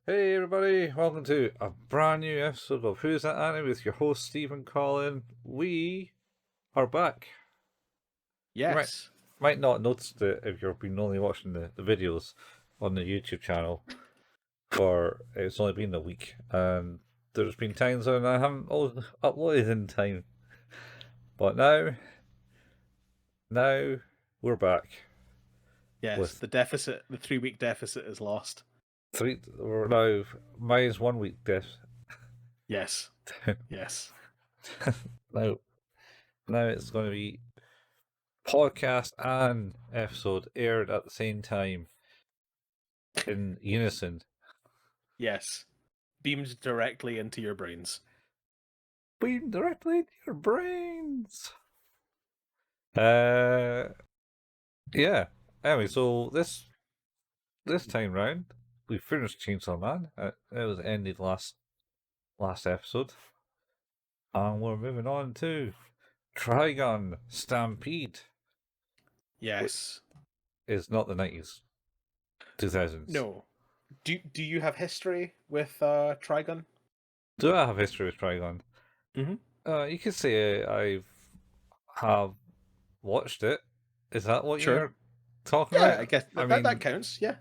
Hey everybody, welcome to a brand new episode of Who's That Annie with your host Steve and Colin. We are back. You Yes. might not notice it if you've been only watching the videos on the YouTube channel, for it's only been a week, and there's been times when I haven't uploaded in time. But now we're back Yes. with The deficit, the 3 week deficit is lost. we're now minus 1 week death. Yes. Yes. now now it's going to be podcast and episode aired at the same time in unison. Yes. Beamed directly into your brains. Beam directly into your brains. Uh, yeah. Anyway, so this time round, we finished Chainsaw Man. It was ended last episode, and we're moving on to Trigun Stampede. Yes. Is not the 90s, 2000s. No. Do you have history with Trigun? Do I have history with Trigun? Mm-hmm. You could say I have watched it. Is that what Sure. you're talking Yeah, I about? guess I that mean, counts. Yeah.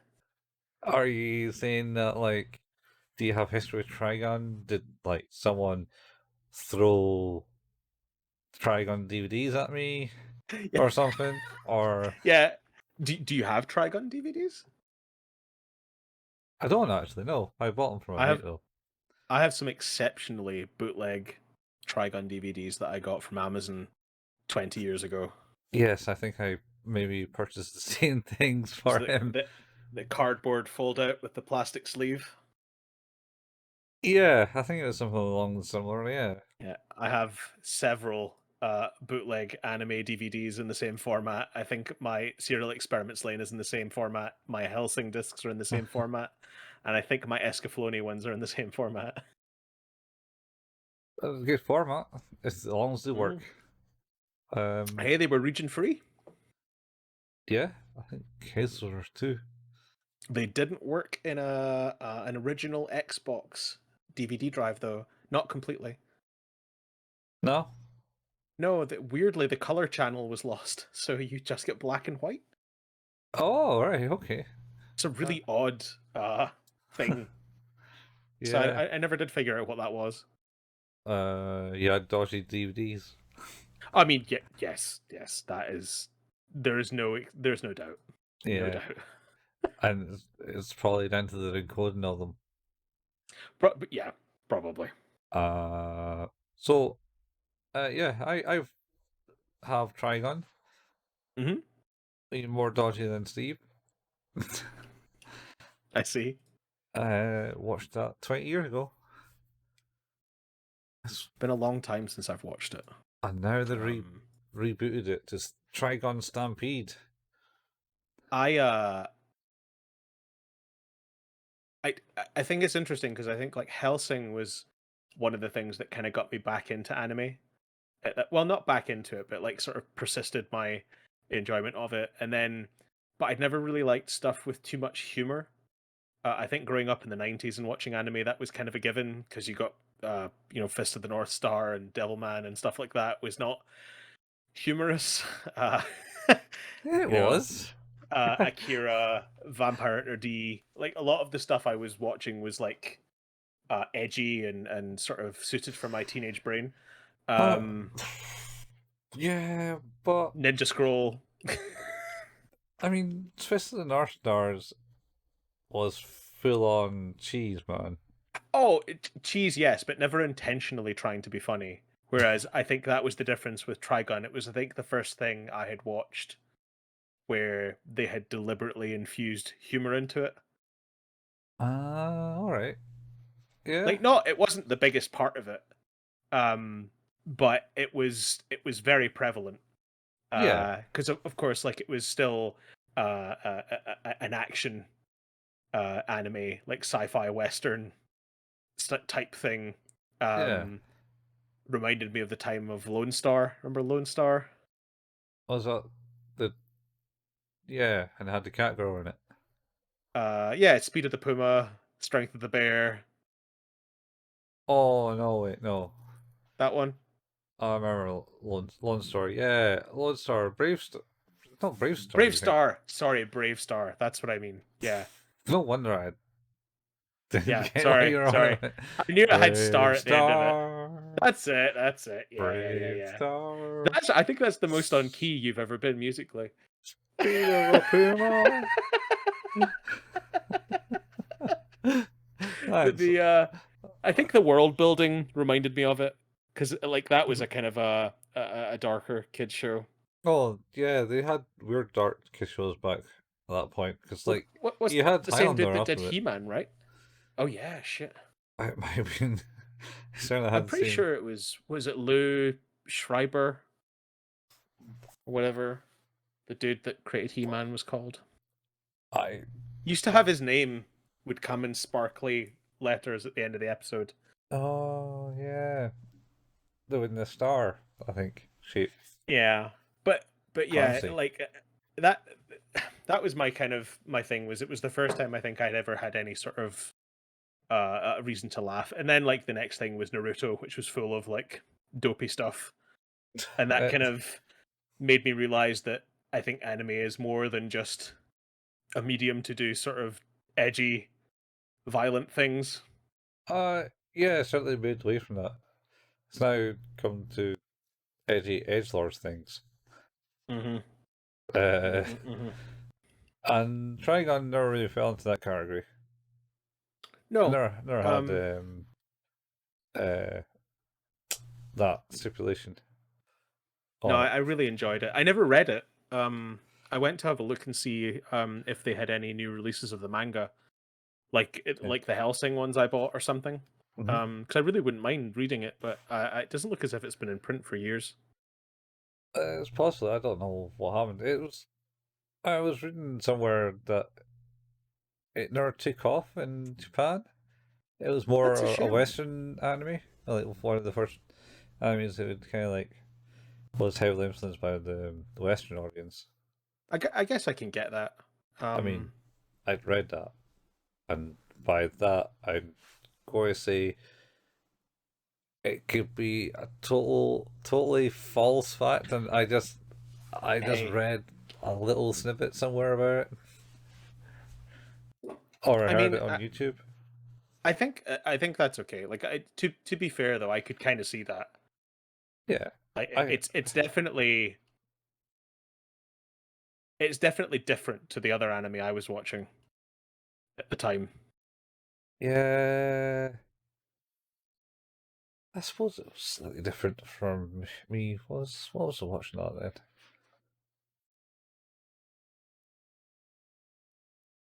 are you saying that, like, do you have history with Trigun? Did, like, someone throw Trigun DVDs at me Yeah. or something? Or Yeah. Do you have Trigun DVDs? I don't actually know. I bought them from a I mate have though. I have some exceptionally bootleg Trigun DVDs that I got from Amazon 20 years ago. Yes, I think I maybe purchased the same things for So him. the cardboard fold out with the plastic sleeve. Yeah, I think it was something along similar. Yeah. Yeah, I have several bootleg anime DVDs in the same format. I think my Serial Experiments Lane is in the same format. My Helsing discs are in the same format, and I think my Escaflowne ones are in the same format. That was a good format, as long as they work. Hey, they were region free. Yeah, I think his were too. They didn't work in a an original Xbox DVD drive though, not completely. No? No, weirdly the color channel was lost, so you just get black and white. Oh, right, okay. It's a really odd thing. So Yeah. I never did figure out what that was. You had dodgy DVDs. I mean, yes, that is. There's no doubt. No Yeah. doubt. And it's probably down to the encoding of them. But yeah, probably. So, yeah, I have Trigun. Mm-hmm. Even more dodgy than Steve. I see. Watched that 20 years ago. It's been a long time since I've watched it. And now they Um, rebooted it to Trigun Stampede. I I I think it's interesting because I think like Helsing was one of the things that kind of got me back into anime. Well, not back into it, but like sort of persisted my enjoyment of it. And then, but I'd never really liked stuff with too much humor. I think growing up in the '90s and watching anime, that was kind of a given because you got Fist of the North Star and Devilman and stuff like that was not humorous. Uh, It you know, was. Akira, Vampire Hunter D, like a lot of the stuff I was watching was like edgy and sort of suited for my teenage brain. Uh, yeah, but Ninja Scroll. I mean, Twist of the North Stars was full on cheese, man. Oh, cheese, yes, but never intentionally trying to be funny. Whereas I think that was the difference with Trigun. It was, I think, the first thing I had watched where they had deliberately infused humor into it. All right. Yeah. Like, not, it wasn't the biggest part of it, but it was very prevalent. Yeah. Because of course, like it was still an action anime, like sci-fi western type thing. Yeah. Um, Reminded me of the time of Lone Star. Remember Lone Star? Was that the yeah, and it had the cat girl in it. Yeah, Speed of the Puma. Strength of the Bear. Oh no, wait, no. That one. I remember Lone Star. Yeah, Lone Star. Not Brave Star. Brave You think? Star. Sorry, Brave Star. That's what I mean. Yeah. No wonder I didn't Yeah. get why Sorry. you're on Sorry. it. I knew it had Star Brave at the end of it. Star. That's it. That's it. Brave Yeah. Star. I think that's the most on key you've ever been musically. Speed of a Puma. Thanks. I think the world building reminded me of it because like that was a kind of a darker kids show. Oh yeah, they had weird dark kids shows back at that point because Well, like what was you had the same dude Highlander that did after it. He-Man, right? Oh yeah, shit. It might have been. I certainly I'm hadn't pretty seen. sure it was it Lou Schreiber or whatever the dude that created He-Man was called. I. Used to have his name would come in sparkly letters at the end of the episode. Oh yeah, the star. I think shape. Yeah, but yeah, Fancy. like that that was my kind of my thing. Was it was the first time I think I'd ever had any sort of a reason to laugh, and then like the next thing was Naruto, which was full of like dopey stuff, and that kind of made me realize that I think anime is more than just a medium to do sort of edgy, violent things. Yeah, certainly moved away from that. It's now come to edgy edgelords things. Mm-hmm. Uh, Mm-hmm. and Trigun never really fell into that category. No, Never had um, uh that stipulation no, on it. I really enjoyed it. I never read it. I went to have a look and see if they had any new releases of the manga, Yeah. like the Hellsing ones I bought or something. Mm-hmm. Because I really wouldn't mind reading it, but it doesn't look as if it's been in print for years. It's possible. I don't know what happened. It was. I was reading somewhere that it never took off in Japan. It was more That's a a shame. Western anime, like one of the first animes that would kind of like was heavily influenced by the Western audience. I guess I can get that. I mean, Um, I'd read that, and by that I'm going to say it could be a totally false fact, and I just hey, read a little snippet somewhere about it, or I I heard mean, it on YouTube. I think that's okay. Like, to be fair though, I could kind of see that. Yeah, Like, I it's definitely different to the other anime I was watching at the time. yeah. I suppose it was slightly different from me. What was I watching that then?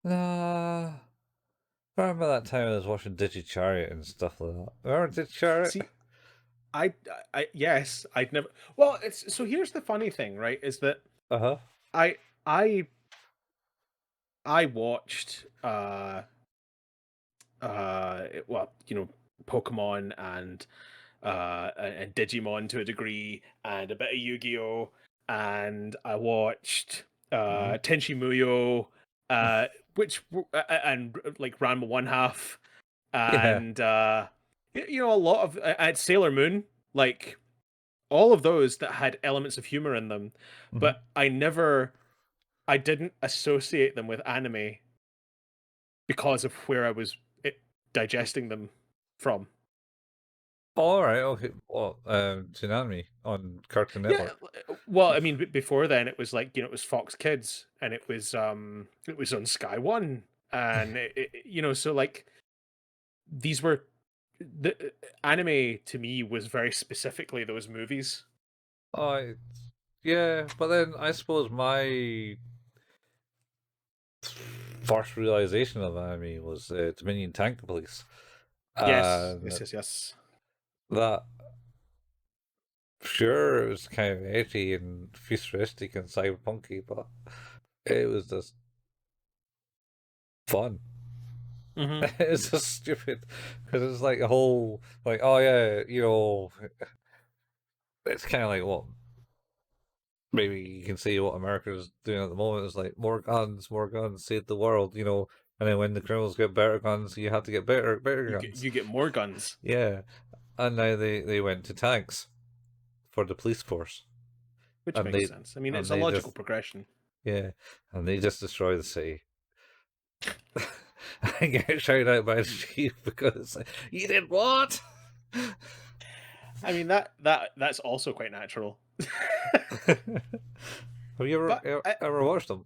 Nah, I remember that time I was watching Digi Chariot and stuff like that. Remember Digi Chariot? See, I, yes, I'd never. Well, it's so here's the funny thing, right? Is that Uh huh. I, I, I watched, well, Pokemon and Digimon to a degree, and a bit of Yu-Gi-Oh, and I watched Mm-hmm. Tenchi Muyo, and like Ranma One Half, Yeah. and a lot of at Sailor Moon, like all of those that had elements of humor in them, Mm-hmm. but I didn't associate them with anime because of where I was digesting them from. All right. Okay. Well, Tsunami on Cartoon Yeah, Network. well, I mean, before then it was like it was Fox Kids, and it was on Sky One, and so like these were the anime to me was very specifically those movies. I yeah, but then I suppose my first realization of anime was Dominion Tank Police, Yes, and yes. that sure it was kind of edgy and futuristic and cyberpunky, but it was just fun. Hmm. It's just stupid because it's like a whole like oh yeah it's kind of like what maybe you can see what America's doing at the moment is like more guns save the world And then when the criminals get better guns, you have to get better guns. You get more guns, Yeah, and now they went to tanks for the police force, which and makes sense. I mean, it's a they logical just progression. yeah, and they just destroy the city. I get shouted out by the chief because it's like, you did what? I mean that's also quite natural. Have you But ever watched them?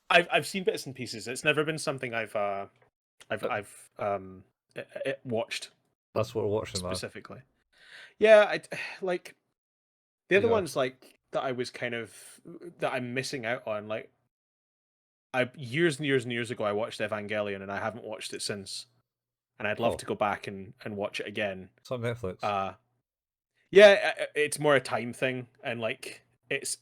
I've seen bits and pieces. It's never been something Uh, I've watched That's what we're watching, man. specifically. Yeah, I like the other Yeah. ones like that I was kind of that I'm missing out on. Like I years and years and years ago I watched Evangelion and I haven't watched it since. And I'd love Oh, to go back and watch it again. it's on Netflix. Uh yeah, it's more a time thing and like it's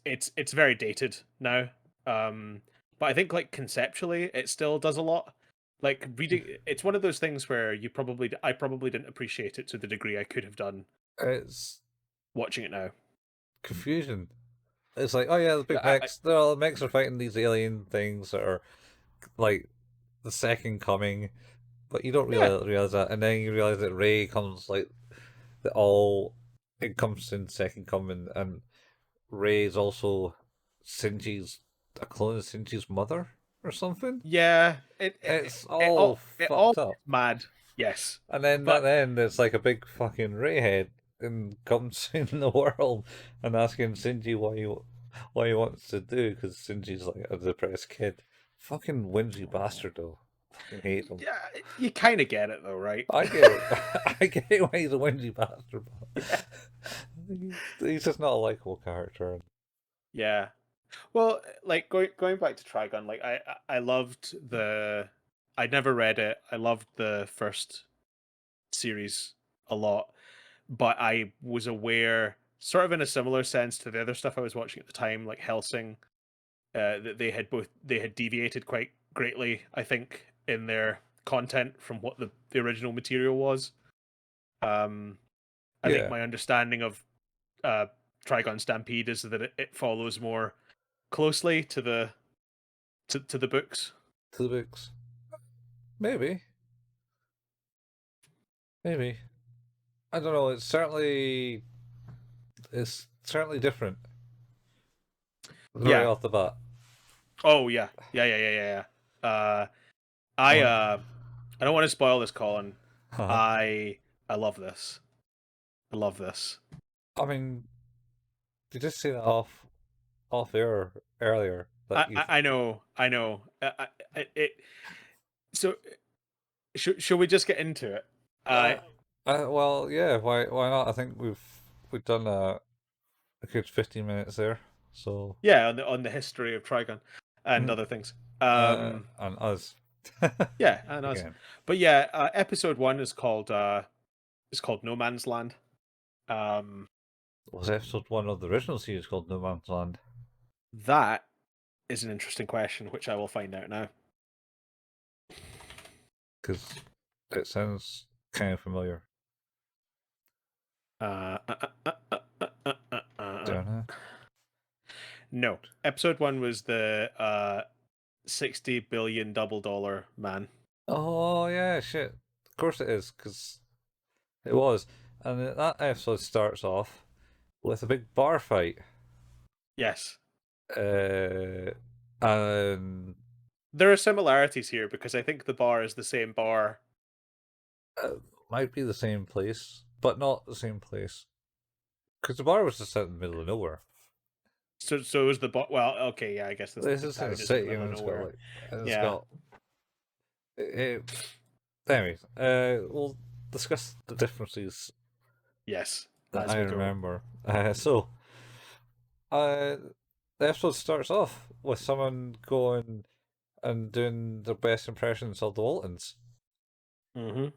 very dated now. But I think like conceptually it still does a lot. Like reading it's one of those things where I probably didn't appreciate it to the degree I could have done It's watching it now. confusion. It's like, oh yeah, the big I mechs. They're all mechs are fighting these alien things that are like the second coming, but you don't yeah. realize that, and then you realize that Ray comes like the all. It comes in second coming, and Ray is also Shinji's a clone of Shinji's mother or something. Yeah, It's all it all fucked up. mad. Yes. And then at But the end, it's like a big fucking Ray head and comes in the world and asking Shinji what he wants to do because Shinji's like a depressed kid. Fucking whingy bastard though. Fucking hate him. yeah, you kind of get it though, right? I get it. I get it why he's a whingy bastard, Yeah. but he's just not a likable character. Yeah. Well, like going back to Trigun, like I loved I'd never read it. I loved the first series a lot, but I was aware, sort of in a similar sense to the other stuff I was watching at the time, like Helsing, that they had deviated quite greatly, I think, in their content from what the original material was. Um, I think Yeah, my understanding of uh, Trigun Stampede is that it follows more closely to to the books. to the books. Maybe, maybe. I don't know. It's certainly different right Yeah. off the bat. Oh yeah. Yeah. I What? uh I don't want to spoil this, Colin. Huh? I love this. I love this. I mean, you just say that off air earlier that you. I know. I know. It. So should we just get into it? Uh, well, yeah. Why not? I think we've done a good 15 minutes there. So Yeah, on the history of Trigun and mm, other things. and us Yeah, and us. again. But yeah, episode one is called No Man's Land. Was episode one of the original series called No Man's Land? That is an interesting question, which I will find out now. Because it sounds kind of familiar. Uh, uh, uh, uh, uh, uh, uh, uh. Don't know. No, episode one was the $60 billion double dollar man. Oh yeah, shit. Of course it is, because it was. And that episode starts off with a big bar fight. Yes, And there are similarities here because I think the bar is the same bar. might be the same place, but not the same place. Because the bar was just out in the middle of nowhere. So is the bar. Well, okay, yeah, I guess This the is in town a is in the city, middle and of it's got nowhere. like, it's Yeah, got. Anyways, we'll discuss the differences yes, that as I we go. remember. Uh, the episode starts off with someone going and doing their best impressions of the Waltons. Mm-hmm.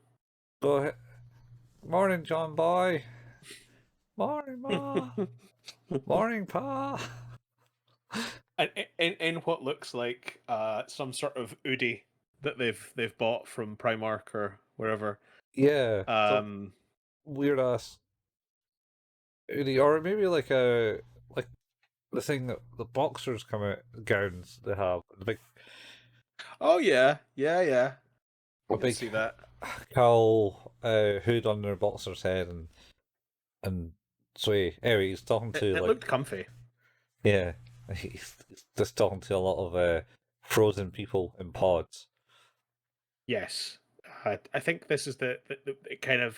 Go ahead. Morning, John Boy. Morning, Ma. Morning, Pa. And in what looks like some sort of Udi that they've bought from Primark or wherever. Yeah, some Um, weird ass hoodie, or maybe like like the thing that the boxers come out gowns they have the big. Oh yeah, yeah. A I can big see that. cowl hood on their boxer's head, and sway. Anyway, he's talking It, to it like looked comfy. yeah, he's just talking to a lot of frozen people in pods. Yes, I think this is the it kind of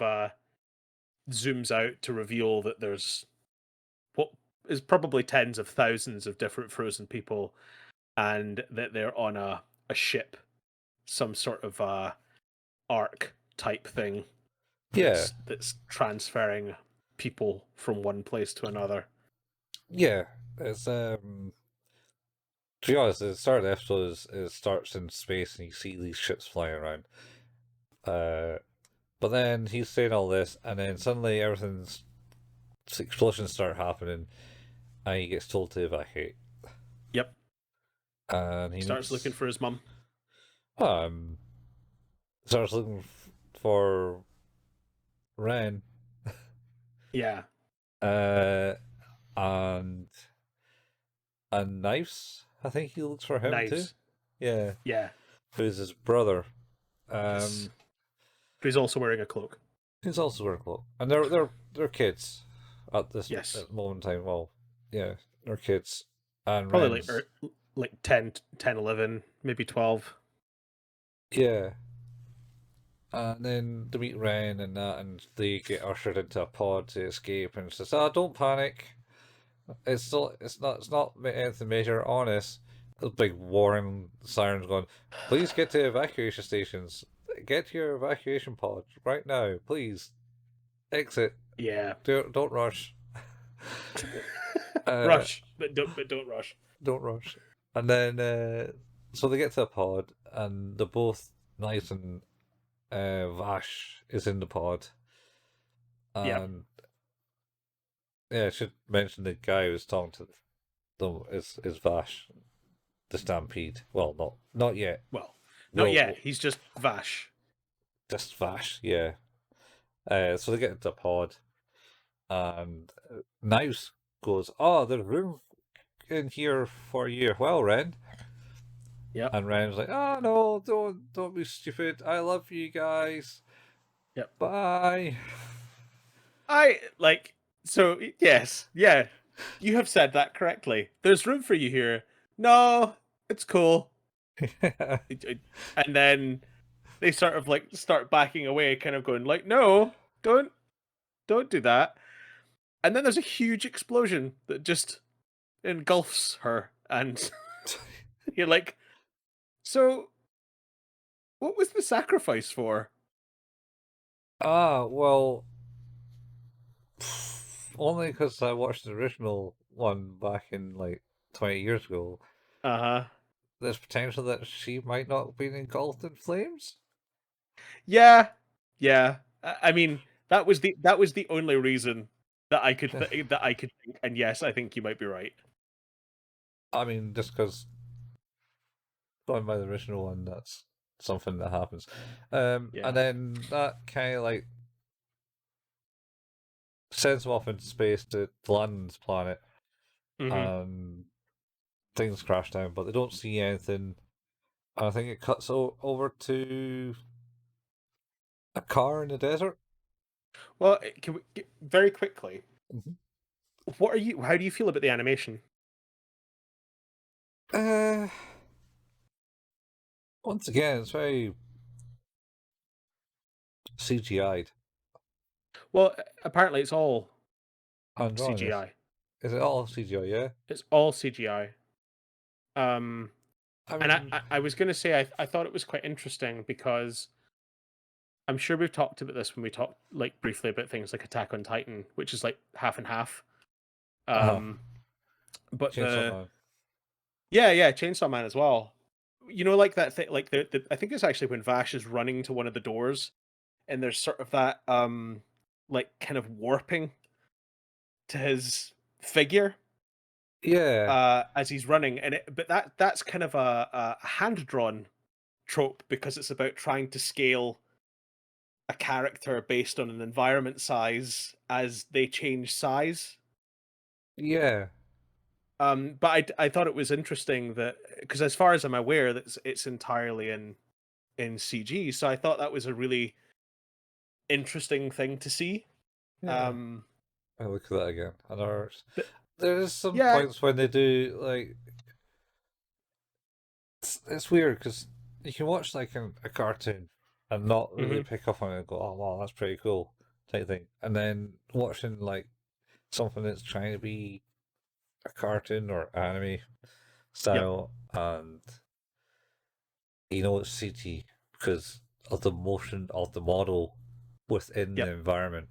zooms out to reveal that there's what is probably tens of thousands of different frozen people, and that they're on a ship, some sort of arc type thing Yeah, that's transferring people from one place to another. yeah. It's to be honest, the start of the episode is starts in space and you see these ships flying around. Uh, but then he's saying all this, and then suddenly everything's explosions start happening, and he gets told to evacuate. Yep, And he starts looking meets for his mum. um starts looking for Ren, Yeah, uh, and knives. I think he looks for him too. knives. Yeah, Yeah, who's his brother. yes. Um, But he's also wearing a cloak. he's also wearing a cloak, and they're kids at this Yes, at the moment in time. Well, yeah, they're kids, and probably Ren's like 10, 11, maybe 12. yeah. And then they meet Ren and that, and they get ushered into a pod to escape. And says, "Ah, don't panic. It's not anything major. Honest." The big warning sirens going. Please get to evacuation stations. Get to your evacuation pod right now, please. Exit. Yeah. Don't rush. uh, Rush, but don't rush. don't rush. And then so they get to a pod, and they're both nice, and Vash is in the pod, Yep. and yeah, I should mention the guy who was talking to them is Vash the Stampede. Well, not yet. Well, not yet. Well, He's just Vash. just Vash, yeah. So they get into a pod, and Knives goes, "Oh, there's room in here for you." Well, Ren, Yep. and Ren's like, "Oh no, don't be stupid. I love you guys. Yep. Bye." I like so yes, yeah. You have said that correctly. There's room for you here. No, it's cool. And then they sort of like start backing away, kind of going like, "No, don't do that." And then there's a huge explosion that just engulfs her, and you're like, "So, what was the sacrifice for?" Well, only because I watched the original one back in like 20 years ago. Uh huh. There's potential that she might not have been engulfed in flames. Yeah, yeah. I mean, that was the only reason that that I could think. And yes, I think you might be right. I mean, just because going by the original one, that's something that happens. And Yeah. then that kind of like sends them off into space to land on this planet, Hmm. and things crash down, but they don't see anything. And I think it cuts over to a car in the desert. Well, can we very quickly? Mhm. What are you? How do you feel about the animation? Uh, Once again, it's very CGI'd Well, apparently it's all and drawn. CGI. Is it all CGI? Yeah. It's all CGI. Um, I and mean, I was going to say I thought it was quite interesting because I'm sure we've talked about this when we talked like briefly about things like Attack on Titan, which is like half and half. uh, Um, but Chainsaw the Man. yeah, Chainsaw Man as well. You know, like that thing, like the I think it's actually when Vash is running to one of the doors, and there's sort of that like kind of warping to his figure Yeah, as he's running, and but that's kind of a hand drawn trope because it's about trying to scale a character based on an environment size as they change size. yeah. But I thought it was interesting that because as far as I'm aware, it's entirely in CG. So I thought that was a really interesting thing to see. Yeah, Um, I look at that again. And but there's some yeah, points when they do like it's weird because you can watch like a cartoon and not really hmm pick up on it and go, oh wow, that's pretty cool type thing, and then watching like something that's trying to be a cartoon or anime yep, style, and you know it's CG because of the motion of the model within the yep. environment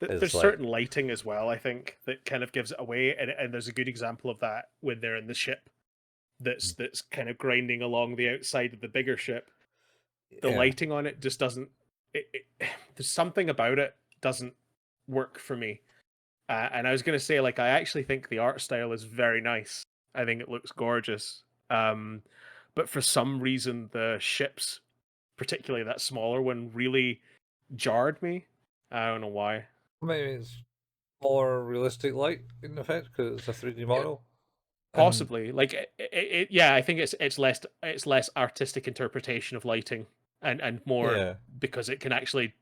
is There's like, certain lighting as well, I think, that kind of gives it away, and there's a good example of that when they're in the ship that's kind of grinding along the outside of the bigger ship. The yeah, lighting on it just doesn't. There's something about it doesn't work for me. And I was going to say, like, I actually think the art style is very nice. I think it looks gorgeous. But for some reason, the ships, particularly that smaller one, really jarred me. I don't know why. maybe it's more realistic light in effect because it's a 3D Yeah, model, and possibly, like, yeah, I think it's less artistic interpretation of lighting, and more yeah, because it can actually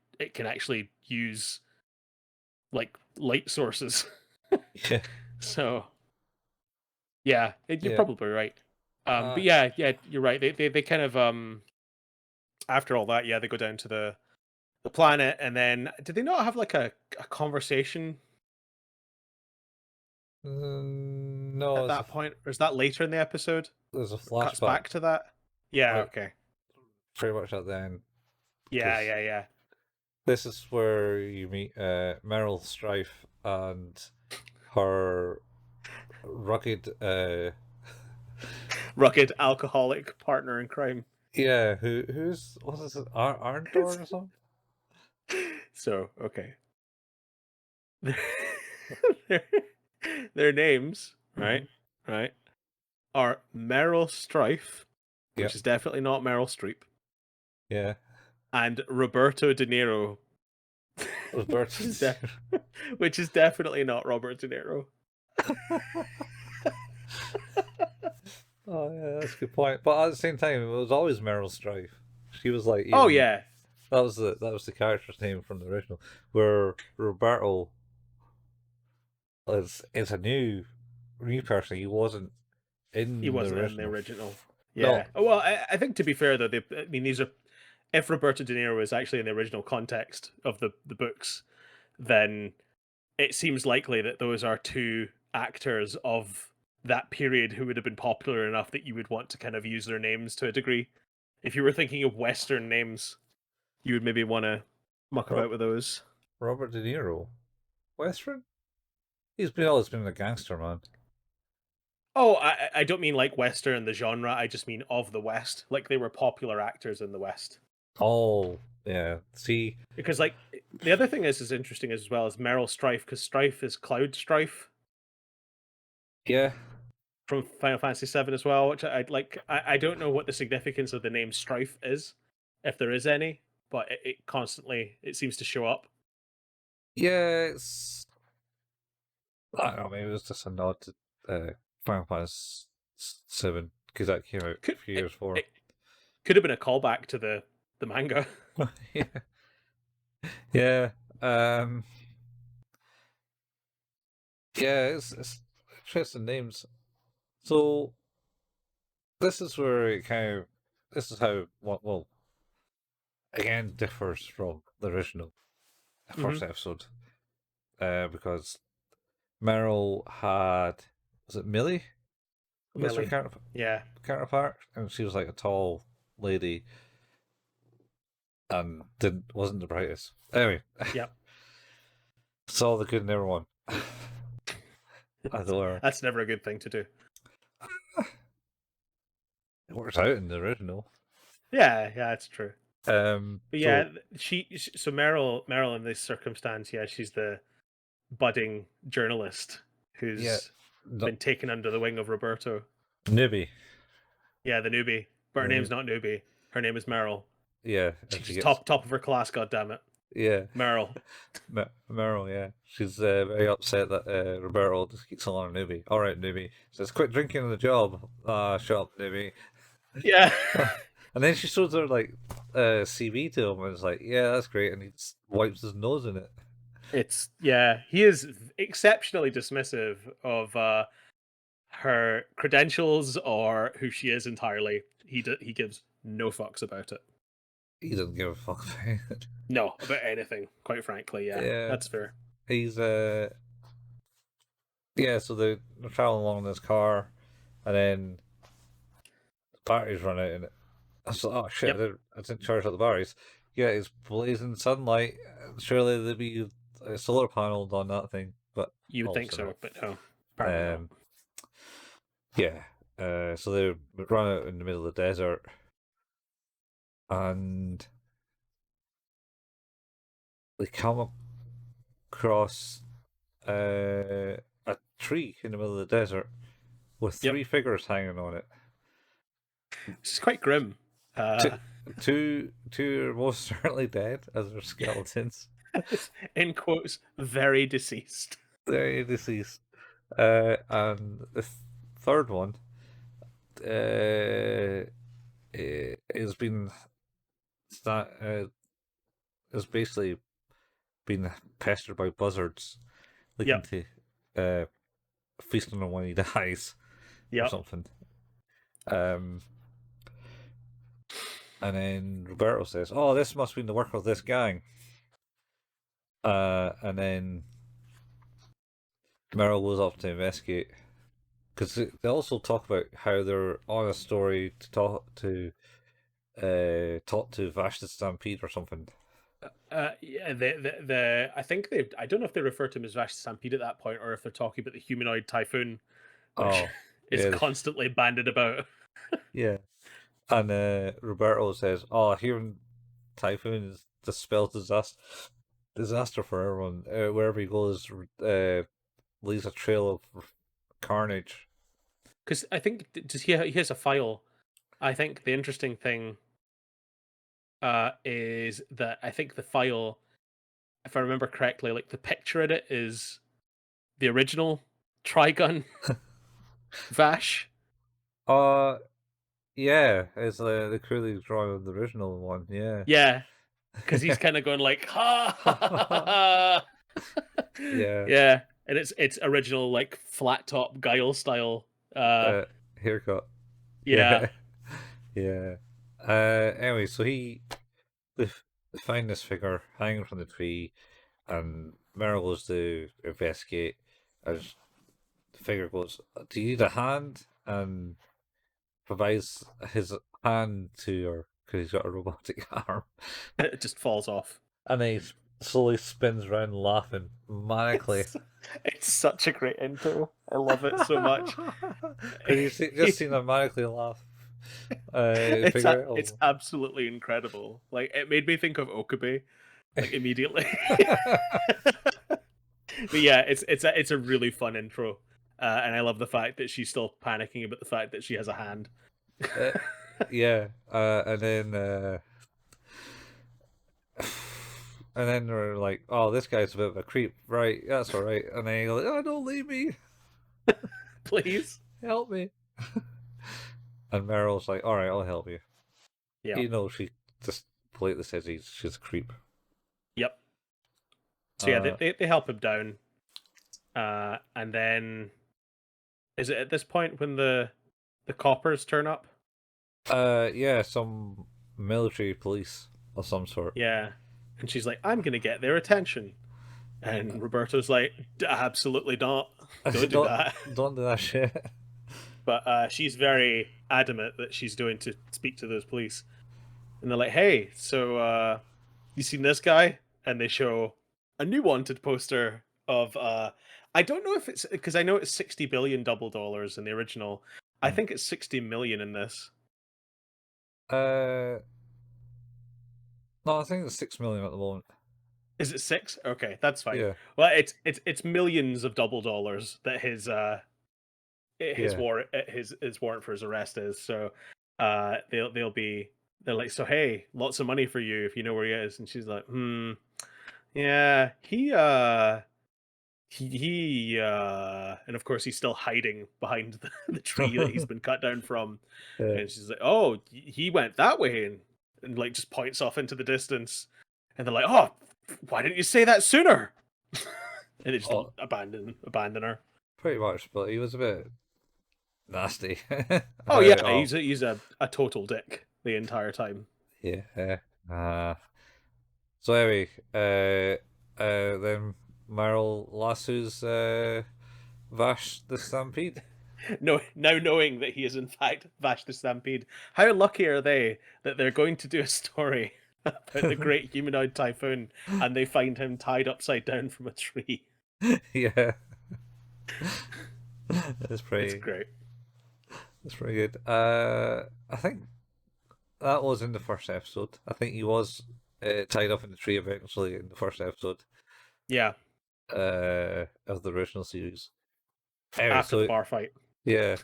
use like light sources. yeah, So yeah, you're yeah. probably right. But Uh, yeah, you're right. They kind of after all that, yeah, they go down to the planet, and then did they not have like a conversation no, at that point, or is that later in the episode? there's a It cuts flashback back to that. Yeah. like Okay. pretty much at the end Yeah. because Yeah. Yeah. this is where you meet Meryl Strife and her rugged Rugged alcoholic partner in crime. yeah, who's what is it, Arndor or something? So okay. their, their names, Mm-hmm. right, are Meryl Strife, which Yep. is definitely not Meryl Streep, Yeah. and Roberto De Niro, which Roberto. is which is definitely not Robert De Niro. Oh yeah, that's a good point. But at the same time, it was always Meryl Streep. She was like Oh even yeah, that was the character's name from the original. Where Roberto is a new person. He wasn't he in the wasn't in the original. original. No, Yeah. Well, I think to be fair though, I mean these are if Roberto De Niro was actually in the original context of the books, then it seems likely that those are two actors of that period who would have been popular enough that you would want to kind of use their names to a degree. If you were thinking of Western names, you would maybe want to muck Rob, about with those. Robert De Niro, Western. Always been a gangster man. Oh, I don't mean like Western the genre. I just mean of the West. Like they were popular actors in the West. Oh yeah. See, Because like the other thing is interesting as well as Meryl Strife because Strife is Cloud Strife yeah, from Final Fantasy VII as well, which I'd like. I don't know what the significance of the name Strife is, if there is any, but it constantly it seems to show up. yeah. I don't know. Maybe it was just a nod to Final Fantasy Seven because that came out Could a few it, years before. it could have been a callback to the manga. Yeah, yeah, um, yeah. It's interesting names. So this is where it kind of this is how well again differs from the original hmm first episode because Meryl had was it Millie was her Millie, yeah, counterpart and she was like a tall lady and didn't wasn't the brightest. Anyway, yep. saw the good in everyone. I adore her. That's never a good thing to do. It works out in the original. Yeah, yeah, that's true. But yeah, So so Meryl in this circumstance, yeah, she's the budding journalist yeah, who's no, been taken under the wing of Roberto. Nibby. Yeah, the newbie, but her The new, name's not newbie. Her name is Meryl. yeah, and she She's gets top of her class. God damn it. Yeah, Meryl. Meryl. Yeah, she's very upset that Roberto just keeps on newbie. All right, newbie says, "Quit drinking on the job." Ah, shut up, newbie. Yeah. And then she shows her like CV to him, and it's like, "Yeah, that's great," and he just wipes his nose in it. He is exceptionally dismissive of her credentials or who she is entirely. He gives no fucks about it. He doesn't give a fuck about it. No, about anything, quite frankly. Yeah, Yeah, that's fair. he's yeah. So they're traveling along in this car, and then the batteries run out in it. I was like, oh shit, Yep, I didn't charge up the batteries. Yeah, it's blazing sunlight. Surely there'd be a solar panel on that thing, but you would think obviously so, not. but no, apparently not. Um, yeah. So they run out in the middle of the desert, and they come across a tree in the middle of the desert with Yep, three figures hanging on it. this is quite grim. Two, two are most certainly dead as their skeletons. In quotes, very deceased. They're deceased. And the third one has been has basically been pestered by buzzards looking Yep, to uh, feast on him when he dies or yep. something. Um, and then Roberto says, "Oh, this must be the work of this gang." And then Meryl goes up to investigate because they also talk about how they're on a story to talk to Vash the Stampede or something. Yeah, I think they. I don't know if they refer to him as Vash the Stampede at that point, or if they're talking about the humanoid typhoon, which Oh, is yeah, constantly banded about. yeah. And Roberto says, "Oh, hearing typhoon is the spell disaster for everyone. Wherever he goes, leaves a trail of carnage." Because I think does he has a file. I think the interesting thing is that I think the file, if I remember correctly, like the picture in it is the original Trigun Vash. Uh, yeah, it's the clearly drawn of the original one. Yeah, Yeah, because he's yeah, kind of going like ha ha ha ha. yeah. Yeah, and it's original like flat top Guile style. Uh, Uh, haircut. yeah, Yeah, yeah. Anyway, so they find this figure hanging from the tree, and Meryl goes to investigate. As the figure goes, "Do you need a hand?" and provides his hand to her because he's got a robotic arm, it just falls off. and then he slowly spins around laughing manically. It's such a great intro. I love it so much. Because just seen him manically laugh. Figure It's out. absolutely incredible. Like it made me think of Okabe, like immediately. But yeah, it's a really fun intro, and I love the fact that she's still panicking about the fact that she has a hand. uh, yeah, and then they're like, "Oh, this guy's a bit of a creep, right? That's all right." And then you're like, "Oh, don't leave me, Please. help me." And Meryl's like, "All right, I'll help you." Yeah. You know, she just politely says she's a creep. Yep. So yeah, Uh, they help him down, and then is it at this point when the coppers turn up? yeah, some military police of some sort. Yeah, and she's like, "I'm gonna get their attention," and Roberto's like, "Absolutely not! I Don't said, do that." don't do that shit." But she's very adamant that she's going to speak to those police, and they're like, "Hey, so you seen this guy?" And they show a new wanted poster of I don't know if it's because I know it's 60 billion double dollars in the original. I Hmm. think it's 60 million in this. Uh, no, I think it's 6 million at the moment. Is it six? Okay, that's fine. Yeah, Well, it's millions of double dollars that yeah. his warrant for his arrest is. So they're like, so hey, lots of money for you if you know where he is. And she's like, Yeah, and of course he's still hiding behind the tree that he's been cut down from. Yeah. And she's like, "Oh, he went that way," and like just points off into the distance. And they're like, "Oh, why didn't you say that sooner?" And they just Oh, abandon her. pretty much, but he was a bit nasty. Oh yeah, Oh, he's a total dick the entire time. yeah. Uh, so anyway, then Meryl lassos Vash the Stampede. No, now knowing that he is in fact Vash the Stampede, how lucky are they that they're going to do a story about the Great Humanoid Typhoon and they find him tied upside down from a tree? Yeah, that's It's pretty. great. That's pretty good. I think that was in the first episode. I think he was tied up in the tree eventually in the first episode Yeah, of the original series. Anyway, after the so bar fight. yeah,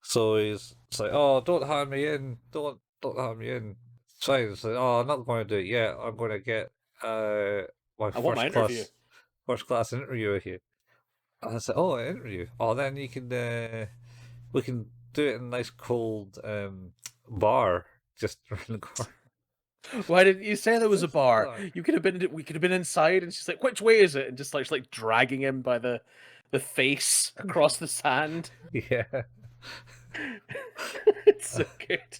so it's like, oh, don't hand me in, don't hand me in. It's fine. It's like, oh, I'm not going to do it yet. I'm going to get my I want my interview. first class interview with you. And I said, oh, an interview. Oh, then you can we can do it in a nice cold bar just around the corner. Why didn't you say there was a Just bar? bar. You could have been. We could have been inside. And she's like, "Which way is it?" And just like dragging him by the face across the sand. Yeah. It's so good.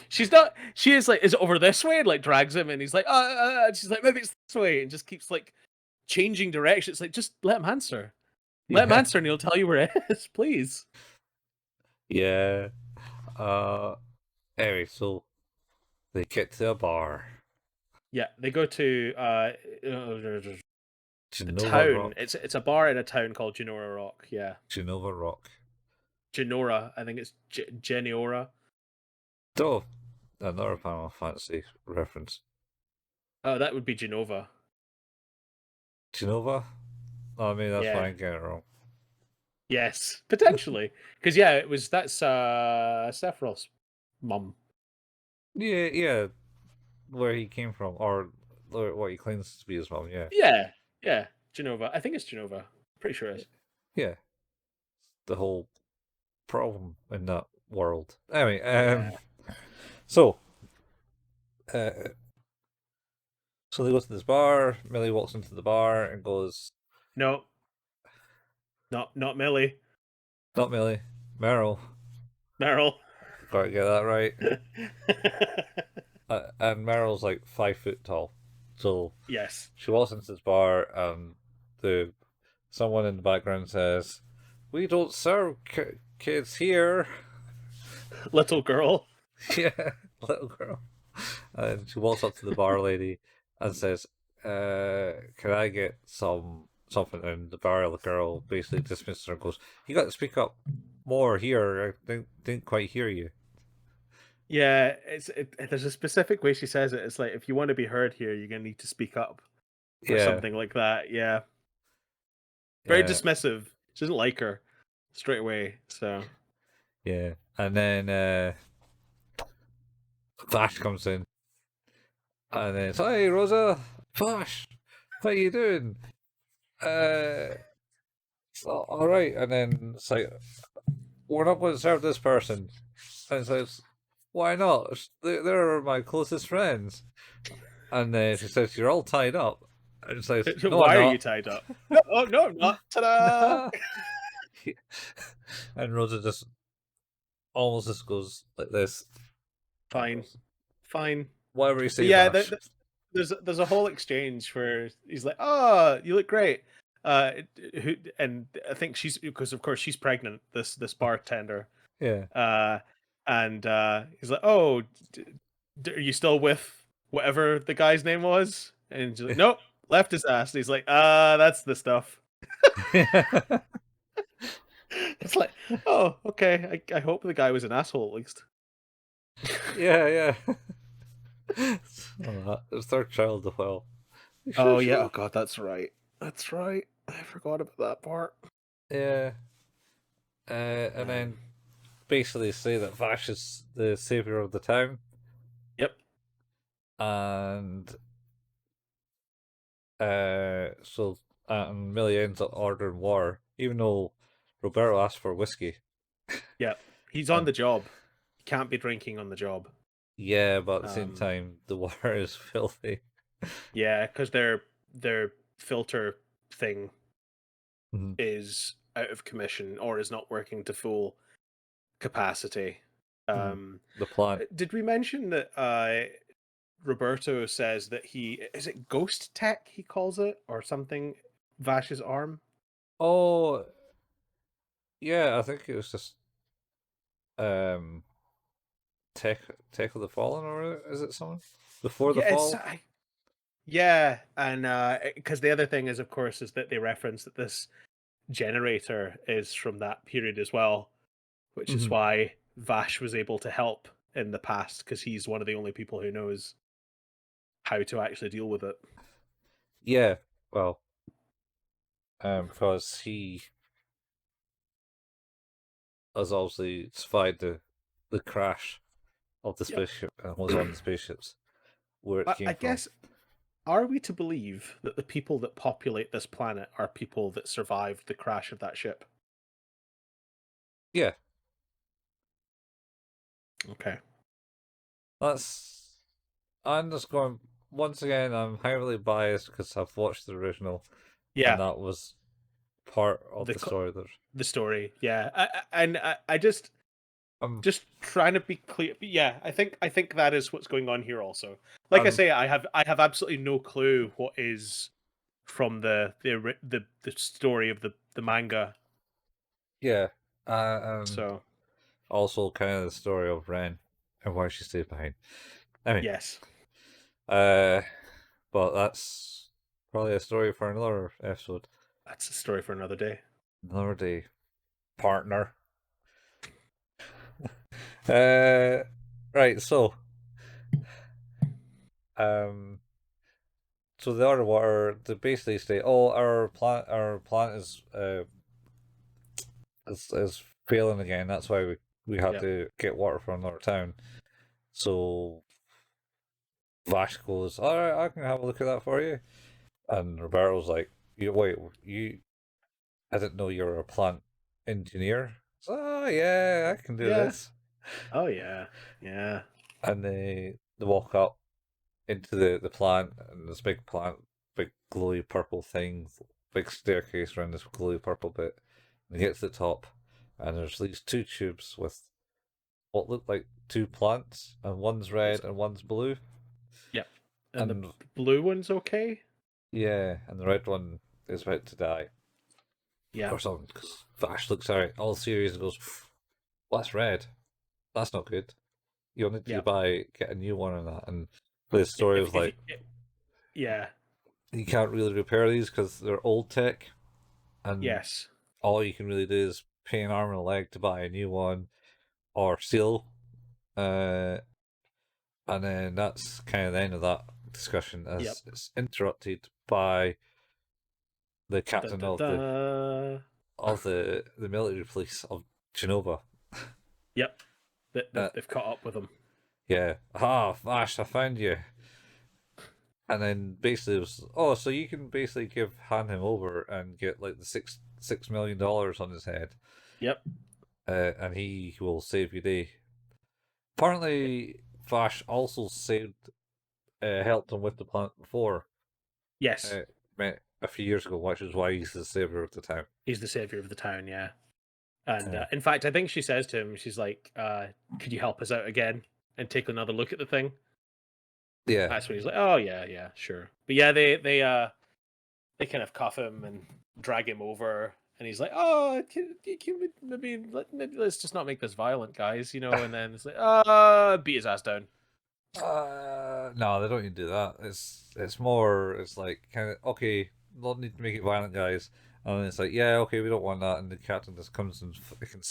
She's not. She is like, "Is it over this way?" And like drags him, and he's like, and she's like, "Maybe it's this way," and just keeps like changing direction. It's like, just let him answer. Let him Yeah. answer, and he'll tell you where it is, please. Yeah. Uh anyway, so they get to a bar. Yeah, they go to the Genova town. Rock. It's a bar in a town called Genora Rock. Yeah, Genova Rock. Genora. I think it's Geniora. Oh, another Final Fantasy reference. Oh, that would be Genova. Genova? Oh, I mean, that's Yeah. fine, get it wrong. Yes, potentially. Because yeah, that's Sephiroth's mum. Yeah, yeah, where he came from, or what he claims to be his mom, yeah. Yeah, yeah, Genova. I think it's Genova. Pretty sure it's. Yeah, the whole problem in that world. Anyway, Yeah. so, uh, so they go to this bar. Millie walks into the bar and goes, No, not Millie. "Not Millie, Meryl. Meryl. Gotta get that right." And Meryl's like 5 foot tall, so Yes. she walks into this bar, and the someone in the background says, "We don't serve kids here." Little girl. Yeah, little girl. And she walks up to the bar lady and says, "Can I get something?" And the bar girl basically dismisses her and goes, "You got to speak up more here. I didn't quite hear you." Yeah, there's a specific way she says it. It's like if you want to be heard here, you're gonna need to speak up or Yeah, something like that. Yeah, very yeah, dismissive. She doesn't like her straight away. So yeah. And then Vash comes in, and then it's, "Hey, Rosa, Vash, what are you doing?" Uh, all right. And then it's like, "We're not going to serve this person." And it says, "Why not? They're my closest friends." And then she says, "You're all tied up." And it says, "No, I'm why are you not." tied up? No, oh no, I'm not. Ta-da! And Rosa just almost just goes like this. Fine, fine. Whatever you But say, yeah, Vash. there's a whole exchange where he's like, "Oh, you look great." And I think she's because of course she's pregnant. This bartender. Yeah. Uh, and he's like, "Oh, are you still with whatever the guy's name was?" And she's like, "Nope, left his ass." And he's like, that's the stuff." It's like, oh, okay. I hope the guy was an asshole at least. Yeah, yeah. His third child as well. Oh yeah. Oh god, that's right. That's right. I forgot about that part. Yeah. And then basically say that Vash is the savior of the town, Yep. and So and Millie ends up ordering water, even though Roberto asked for whiskey. Yeah, he's on And the job. He can't be drinking on the job. yeah, but at the same Um, time, the water is filthy. yeah, because their filter thing Mhm. is out of commission or is not working to full capacity. Mhm. Um, The plant. did we mention that Roberto says that is it ghost tech he calls it or something? Vash's arm. Oh, yeah, I think it was just um Tech Tech of the Fallen, or is it something before the Yeah, it's fall? yeah, and because the other thing is, of course, is that they reference that this generator is from that period as well, which is Mhm. why Vash was able to help in the past because he's one of the only people who knows how to actually deal with it. Yeah, well, because he has obviously survived the crash of the Yep. spaceship and was on the spaceships where it I came from. guess, are we to believe that the people that populate this planet are people that survived the crash of that ship? Yeah, Okay. that's. I'm just going once again. I'm heavily biased because I've watched the original, and Yeah, that was part of the the story. That the story. Yeah, and I I'm just trying to be clear. Yeah, I think that is what's going on here. Also, like I I'm say, I have absolutely no clue what is from the story of the manga. yeah, and So also kind of the story of Ren and why she stayed behind. I mean, yes, uh, but that's probably a story for another episode, that's a story for another day. another day, partner. Uh, right. Um, so the other water, they basically say, "Oh, our plant is failing again. That's why we had Yep, to get water from another town." So Vash goes, "All right, I can have a look at that for you." And Roberto's like, "You wait, you? I didn't know you were a plant engineer." So, oh yeah, I can do yeah. this. Oh yeah, yeah. And they walk up into the plant, and this big plant, big glowy purple thing, big staircase around this glowy purple bit. And he gets to the top, and there's these two tubes with what look like two plants, and one's It's red and one's blue. yep. And the And blue one's okay. yeah, and the red one is about to die Yeah, or something. Because Vash looks at it all serious and goes, "Well, that's red. That's not good. You'll need to yeah. get a new one on that." And the story was If like, yeah, you can't really repair these because they're old tech, and yes, all you can really do is pay an arm and a leg to buy a new one or steal. Uh, and then that's kind of the end of that discussion yep. as it's interrupted by the Dun, captain dun, of dun. the military police of Genova. Yep. Uh, They've caught up with him. yeah, ah, Vash, I found you. And then basically it was, oh, so you can basically hand him over and get like the $6 million on his head, Yep. and he will save your day. Apparently, Vash also helped him with the plant before, Yes, uh, a few years ago, which is why he's the savior of the town. he's the savior of the town. Yeah. And Uh, in fact, I think she says to him, she's like, "Could you help us out again and take another look at the thing?" yeah, That's when he's like, "Oh yeah, yeah, sure." But yeah, they kind of cuff him and drag him over, and he's like, "Oh, can we maybe let's just not make this violent, guys," And then it's like, beat his ass down." no, they don't need to do that. It's more, it's like kind of okay. Don't need to make it violent, guys. And then it's like, yeah, okay, we don't want that. And the captain just comes and fucking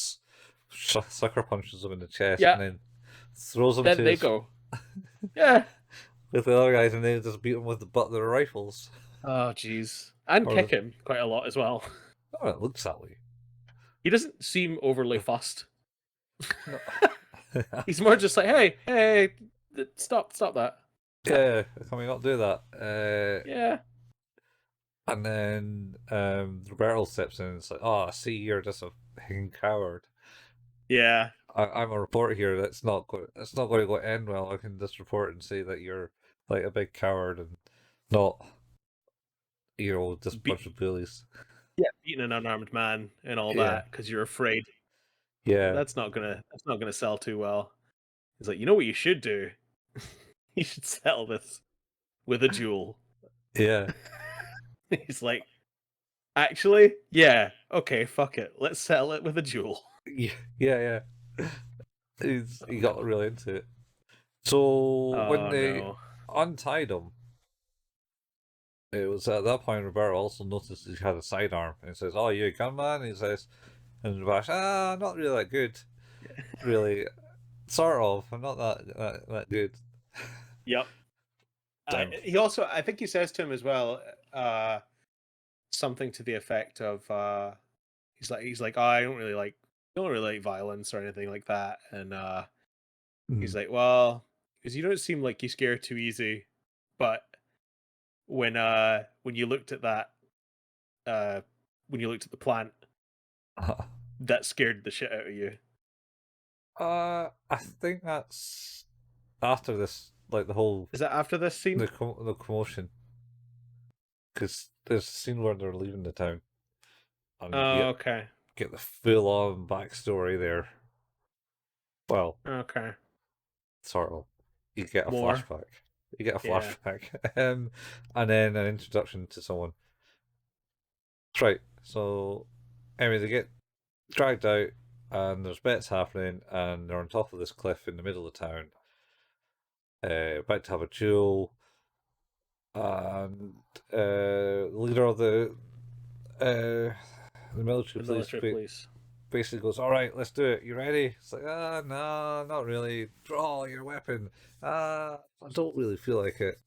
sucker punches him in the chest, and Yeah, then throws him to then they his go, "Yeah." with the other guys, and then just beat him with the butt of their rifles. Oh, jeez, and Or kick him quite a lot as well. oh, it looks that way. He doesn't seem overly fussed. No. He's more just like, "Hey, stop that." Yeah, can we not do that? Yeah, And then Roberto steps in and it's like, oh, I see you're just a fucking coward. Yeah. I'm a reporter here. It's not going to go end well. I can just report and say that you're like a big coward and not, just a bunch of bullies. Yeah, beating an unarmed man and all Yeah, that because you're afraid. yeah, That's not gonna sell too well. He's like, you know what you should do? You should sell this with a duel. yeah, He's like, actually, yeah, okay, fuck it, let's sell it with a duel. yeah, yeah. He Oh got god. really into it. So when Oh they no. untied him, it was at that point Roberto also noticed he had a sidearm and he says, "Oh, you a gunman?" He says, and Vash, not really that good. Really, sort of. I'm not that good. Yep. Damn. I think he says to him as well, something to the effect of, he's like, oh, I don't really like violence or anything like that, and he's Mm. like, well, because you don't seem like you scare too easy, but when you looked at that, uh, when you looked at the plant, that scared the shit out of you. I think that's after this, like the whole Is that after this scene? the commotion, because there's a scene where they're leaving the town, and you Oh, okay. get the full on backstory there. Well, Okay. sort of. You get a More. flashback. You get a Yeah. flashback, and then an introduction to someone. That's right. So, anyway, they get dragged out, and there's bets happening, and they're on top of this cliff in the middle of town, about to have a duel, and the leader of uh, the military The police military police. basically goes, "All right, let's do it. You ready?" It's like, no, not really. Draw your weapon. I don't really feel like it.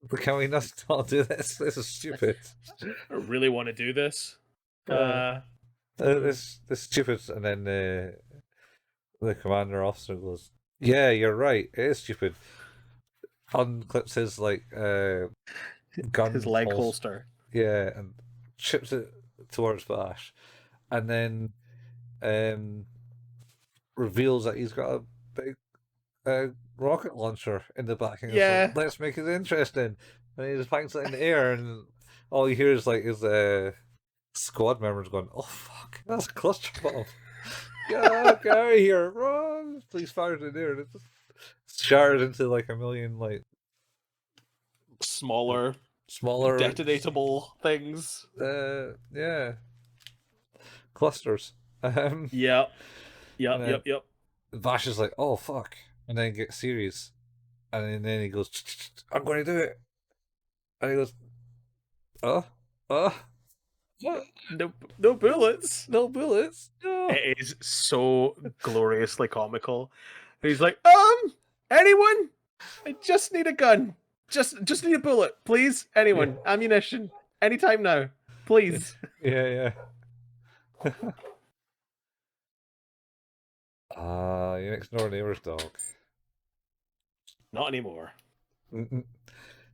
But can we not do this? This is stupid. I really want to do this. Uh, Hmm. this stupid. And then the commander officer goes, "Yeah, you're right. It is stupid." Unclips his like His gun leg holster, holster. yeah, and chips it towards Vash, and then um, reveals that he's got a big rocket launcher in the back, and he's like, Yeah. "Let's make it interesting." And he just bangs it in the air, and all you hear is like his squad members going, "Oh fuck, that's a cluster bomb! Get out of here, run!" Please fire it in there, and it just shattered into like a million like Smaller, smaller, detonatable things. yeah, clusters. Yep. And Yep. then Yep. Yep. Vash is like, "Oh fuck," and then gets serious, and then he goes, "I'm going to do it," and he goes, "Oh, oh, what? No, no bullets. No bullets, no." It is so gloriously comical. He's like, anyone? I just need a gun. Just need a bullet, please. Yeah, Anyone? Ammunition. Anytime now, please. yeah, yeah. Your next door neighbor's dog. Not anymore. Mm-mm.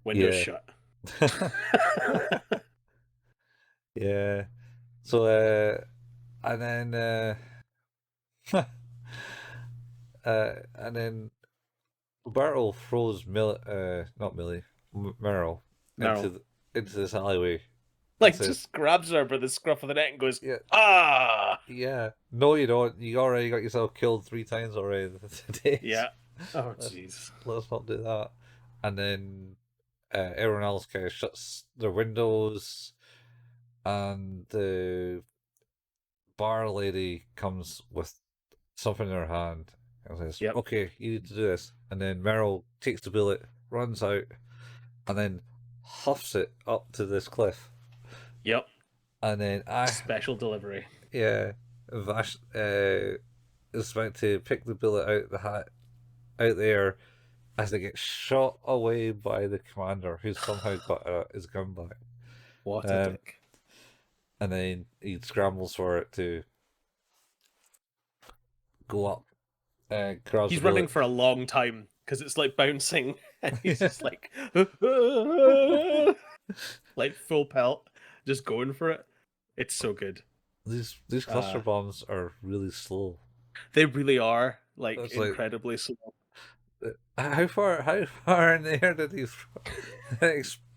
Windows Yeah, shut. yeah. So, and then, and then Roberto throws not Millie, Meryl into No. into this alleyway and Like, says, just grabs her by the scruff of the neck and goes, "Yeah, ah! yeah, no, you don't. You already got yourself killed 3 times already today. Yeah. Oh, let's jeez. let's not do that." And then everyone else kind of shuts their windows, and the bar lady comes with something in her hand and says, Yep. "Okay, you need to do this." And then Meryl takes the bullet, runs out, and then huffs it up to this cliff. Yep. And then Special delivery. yeah, Vash is about to pick the bullet out the hat out there as they get shot away by the commander, who's somehow got his gun back. What a Um, dick. and then he scrambles for it to go up, grabs the He's running bullet. for a long time because it's like bouncing, and he's Yeah. just like, like full pelt, just going for it. It's so good. These cluster Uh, bombs are really slow. they really are like It's like incredibly slow. how far in the air did he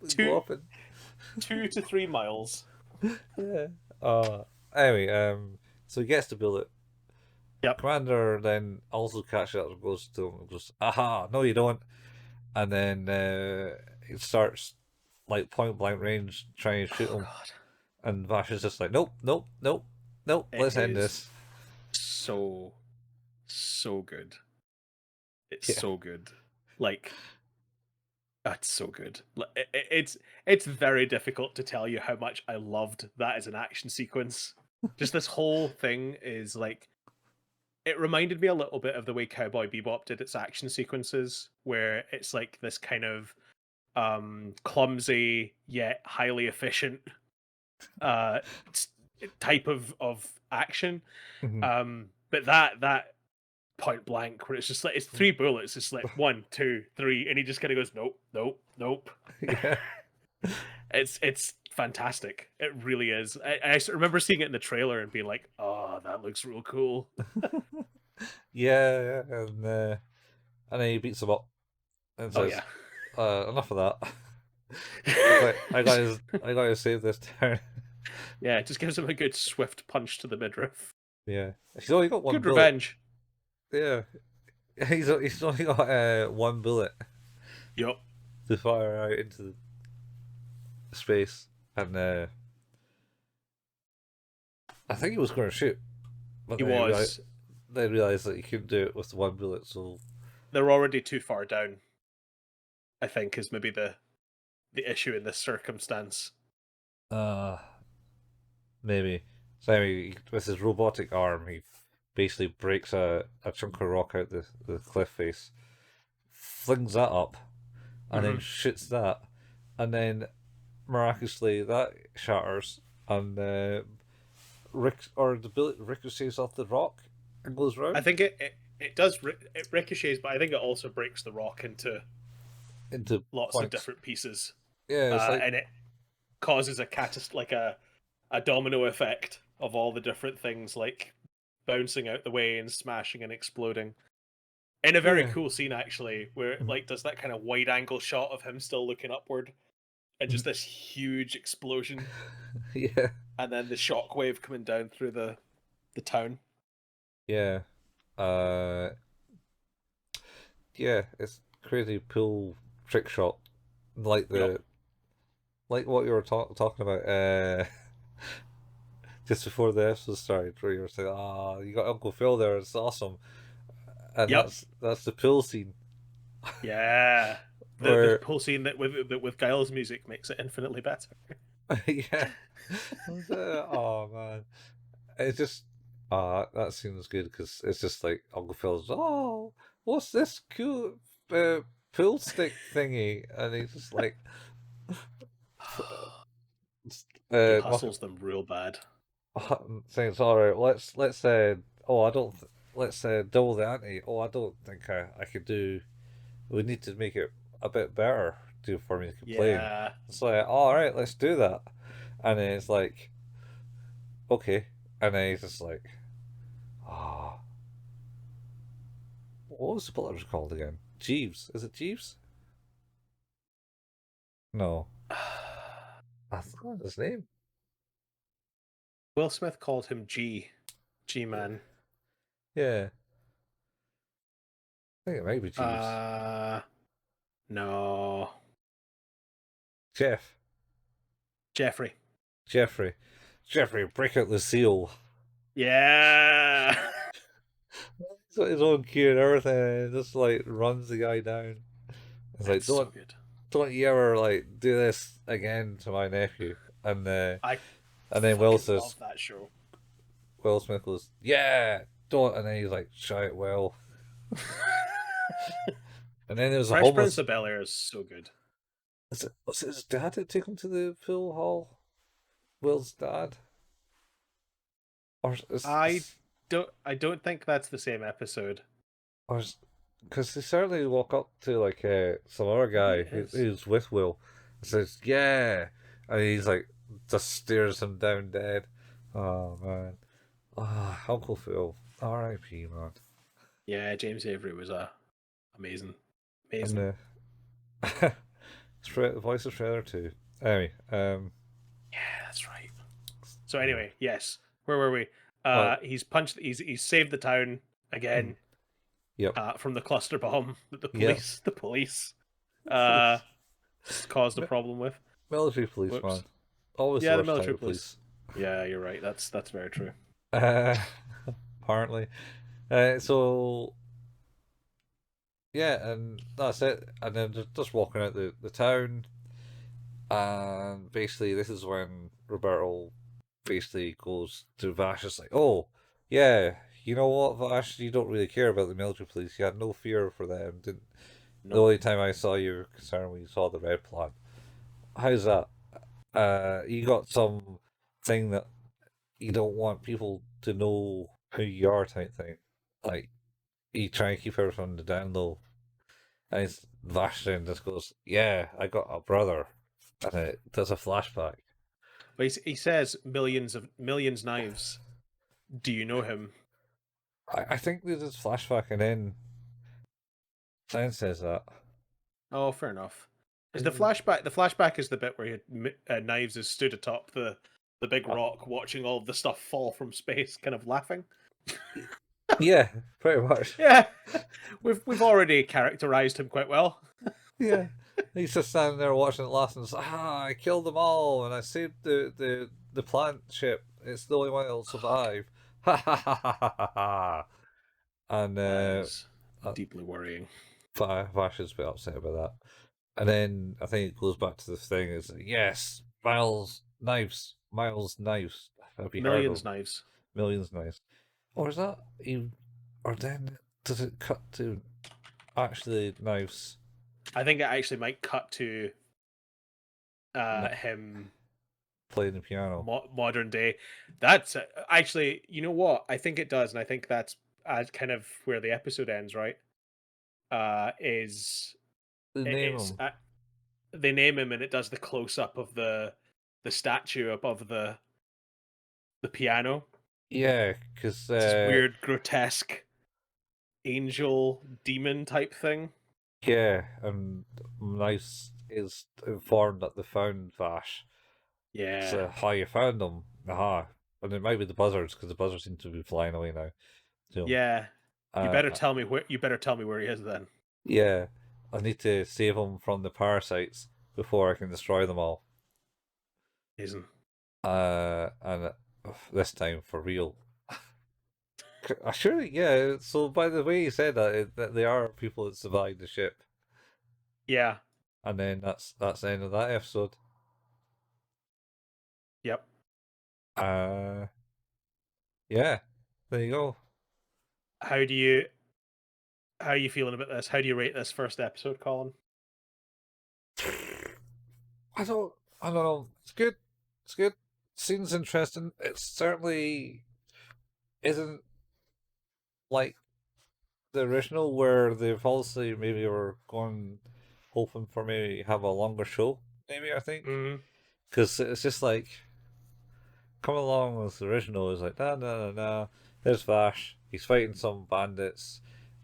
Two go up? And 2 to 3 miles. yeah. Anyway, so he gets the bullet. Yep. Commander then also catches up and goes to him and goes, "Aha! No, you don't." And then it starts like point blank range trying to shoot Oh him, god. and Vash is just like, "Nope, nope, nope, nope. It Let's end is this." so good. It's Yeah, so good. Like that's so good. It's very difficult to tell you how much I loved that as an action sequence. Just this whole thing is like it reminded me a little bit of the way Cowboy Bebop did its action sequences, where it's like this kind of clumsy yet highly efficient uh type of action. mhm. But that point blank where it's just like it's 3 bullets, it's like 1, 2, 3, and he just kind of goes nope, nope, nope. Yeah, It's fantastic. It really is. I remember seeing it in the trailer and being like, oh, that looks real cool. yeah, and then he beats him up and Oh says, yeah. "Enough of that." It's like I gotta save this town. Yeah, it just gives him a good swift punch to the midriff. Yeah, he's only got one Good bullet. revenge. Yeah, he's only got one bullet Yup. to fire out into space, and I think he was going to shoot, but He was. they realized that he couldn't do it with one bullet. So They're already too far down, I think, is maybe the issue in this circumstance. uh maybe so anyway, with his robotic arm, he basically breaks a chunk of rock out the cliff face, flings that up, and then Hmm. shoots that, and then miraculously that shatters, and the bullet ricochets off the rock and goes I round think it does it ricochets, but I think it also breaks the rock into into lots of points. different pieces, Yeah, it's like and it causes like a domino effect of all the different things like bouncing out the way and smashing and exploding. In a very yeah, cool scene actually, where it like does that kind of wide angle shot of him still looking upward and just this huge explosion yeah, and then the shockwave coming down through the town. yeah. Uh, yeah, it's crazy cool trick shot, like Yup. the like what you were talking about just before the episode started, where you were saying, "Ah, you got Uncle Phil there. It's awesome," and Yep. that's the pool scene Yeah. The where whole scene that with Giles' music makes it infinitely better. yeah, oh man, it's just that seems good because it's just like Uncle Phil's. Oh, what's this cool uh, pool stick thingy? And he's just like, He Muck, hustles them real bad. saying it's all right. Let's oh I don't let's double the ante. Oh I don't think I could do. We need to make it a bit better to for me to complain. Yeah. It's like all right, let's do that. And then it's like okay, and then he's just like, ah. What was the butler called again? Jeeves. Is it Jeeves? No. I forgot his name. Will Smith called him G Man. Yeah. I think it might be Jeeves. Uh no. Jeff. Jeffrey. Jeffrey. Jeffrey, break out the seal. Yeah. He's got his own key and everything, and just like runs the guy down. It's like, It's so good. don't you ever like do this again to my nephew. I And then fucking love that show. Will Smith goes, yeah, don't, and then he's like, try it well. And then there's a Fresh Prince homeless. of Bel Air is so good. Was it his dad that took him to the pool hall? Will's dad, or I I don't think that's the same episode. or because they certainly walk up to like some other Maybe guy it is. who's with Will. says, "Yeah," and he's like, just stares him down dead. Oh man, Uncle Phil, R.I.P. man. Yeah, James Avery was amazing, And amazing. the voice of Shredder too. Anyway, Yeah, that's right. So yeah. anyway, yes, where were we? Well, He's saved the town again yep, from the cluster bomb that yep. the police uh, Police, caused a problem with. military police, man. Whoops. Always the Yeah, the worst type military of police. police. Yeah, you're right. That's very true. Uh, apparently. So yeah, and that's it. And then just walking out the town, and basically this is when Roberto basically goes to Vash. It's like, oh yeah, you know what, Vash, you don't really care about the military police. You had no fear for them. Didn't the Nope. only time I saw you were concerned when you saw the red plant. How's that? You got some thing that you don't want people to know who you are type thing. Like you try and keep everything on the down low. And he's Vash then just goes, yeah, I got a brother. And it does a flashback. But he says millions knives. Do you know him? I think there's this flashback and then says that. Oh, fair enough. Is the And, flashback? The flashback is the bit where Knives is stood atop the big uh, rock, watching all the stuff fall from space, kind of laughing. yeah, pretty much. Yeah, we've already characterized him quite well. Yeah. He's just standing there watching it last and says, I killed them all and I saved the plant ship. It's the only one that'll survive. Ha ha ha ha ha ha ha. And That is uh, deeply worrying. Vash is a bit upset about that. And then I think it goes back to the thing is, yes, Miles knives. Have you heard Millions of knives. millions knives? Or is that you? Or then does it cut to actually knives? I think it actually might cut to Not him playing the piano. modern day. That's actually, you know what? I think it does, and I think that's kind of where the episode ends, right? Is They name it's him. they name him, and it does the close up of the statue above the piano. Yeah, because It's this weird, grotesque angel demon type thing. yeah, and Nice is informed that they found Vash. Yeah, So how you found them? Aha, and it might be the buzzards because the buzzards seem to be flying away now. So, yeah. uh, You better tell me where he is then. yeah, I need to save them from the parasites before I can destroy them all. Isn't. And this time for real. Surely, yeah. So by the way you said that, that they are people that survived the ship, Yeah. and then that's the end of that episode. Yep. Uh, yeah, there you go. How do you how are you feeling about this? How do you rate this first episode, Colin? I don't, I don't know. It's good. It's good. Seems interesting. It certainly isn't like the original, where they've obviously maybe were going hoping for maybe have a longer show. Maybe I think Mm, because it's just like come along with the original is like nah. There's Vash. He's fighting some bandits,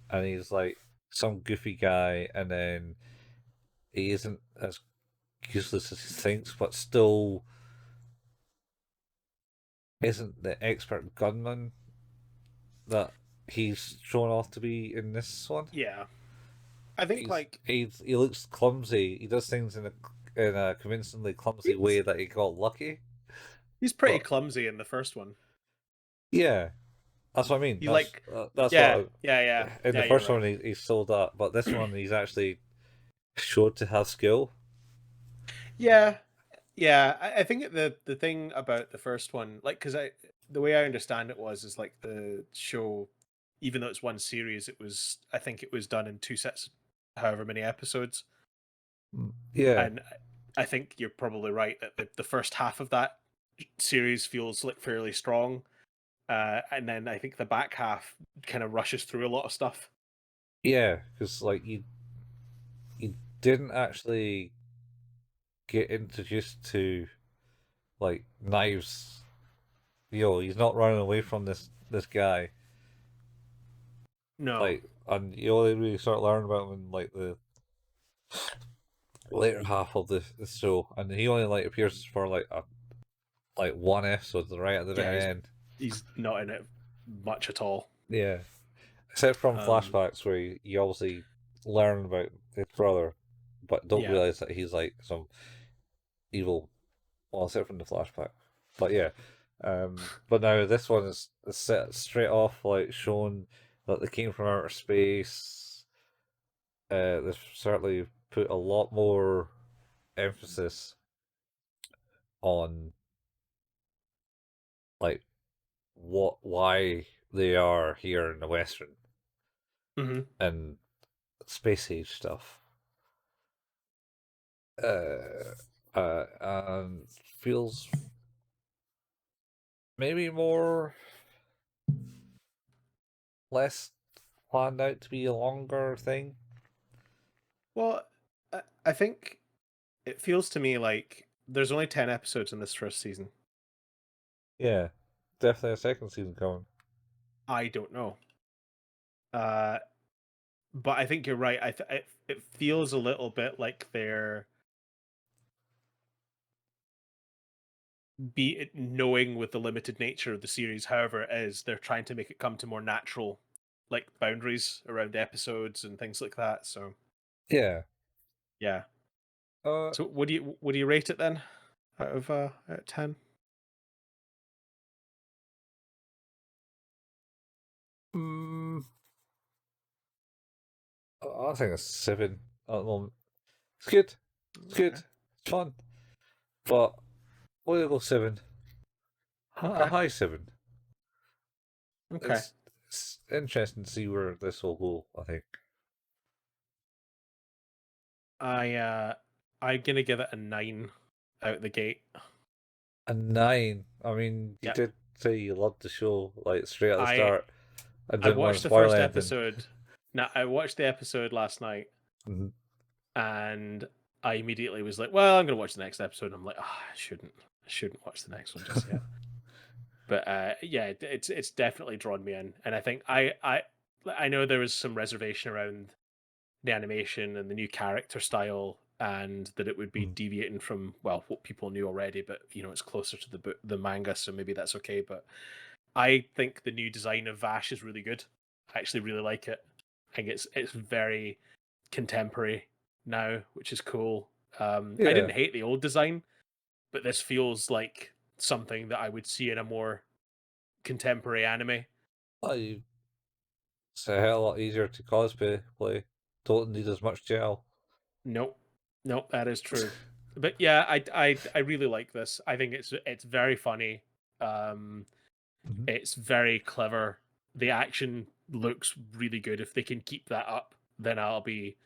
and he's like some goofy guy, and then he isn't as useless as he thinks, but still isn't the expert gunman that he's shown off to be in this one. yeah. I think like He looks clumsy. He does things in a convincingly clumsy way he's that he got lucky. he's pretty But clumsy in the first one. yeah, that's what I mean. He like That's yeah, what yeah. in the Yeah, you're first right. one he's sold up, but this one he's actually showed to have skill. Yeah. Yeah, I think the thing about the first one, like, because the way I understand it was is like the show, even though it's one series, I think it was done in two sets, however many episodes, Yeah, and I think you're probably right that the first half of that series feels like fairly strong, and then I think the back half kind of rushes through a lot of stuff. yeah, because like you didn't actually get introduced to like knives. He's not running away from this guy. No. Like, and you only really start learning about him in like the later half of the show, and he only like appears for like one episode right at the Yeah, very end. he's not in it much at all. Yeah, except from Um, flashbacks where you obviously learn about his brother, but don't yeah. realize that he's like some evil. Well, except from the flashback, but yeah. But now this one is set straight off, like showing that they came from outer space. They've certainly put a lot more emphasis on like why they are here in the Western Hmm. and space age stuff. And feels maybe more less planned out to be a longer thing. Well, I think it feels to me like there's only 10 episodes in this first season. Yeah, definitely a second season coming. I don't know. Uh, but I think you're right. It feels a little bit like they're be it knowing with the limited nature of the series, however it is, they're trying to make it come to more natural like boundaries around episodes and things like that. So Yeah. yeah. Uh, So what do you rate it then out of 10? mm, I think it's 7 at the moment. It's good. It's good. Okay. It's fun. But we'll go 7. A Okay. high 7. Okay. It's interesting to see where this will go, I think. I'm gonna give it a 9 out the gate. A 9. I mean, you Yep. did say you loved the show, like, straight at the I start, and I didn't want to watched the spoil first anything. episode. Now I watched the episode last night, Mhm. and I immediately was like, "Well, I'm gonna watch the next episode." And I'm like, I shouldn't watch the next one just yet." But yeah, it's definitely drawn me in, and I think I know there was some reservation around the animation and the new character style, and that it would be Mhm. deviating from what people knew already. But it's closer to the manga, so maybe that's okay. But I think the new design of Vash is really good. I actually really like it. I think it's very contemporary now, which is cool. I Yeah. didn't hate the old design, but this feels like something that I would see in a more contemporary anime. I It's a hell of a lot easier to cosplay. Play. Don't need as much gel. Nope, nope, that is true. But yeah, I really like this. I think it's very funny. Um, Mhm. it's very clever. The action looks really good. If they can keep that up, then I'll be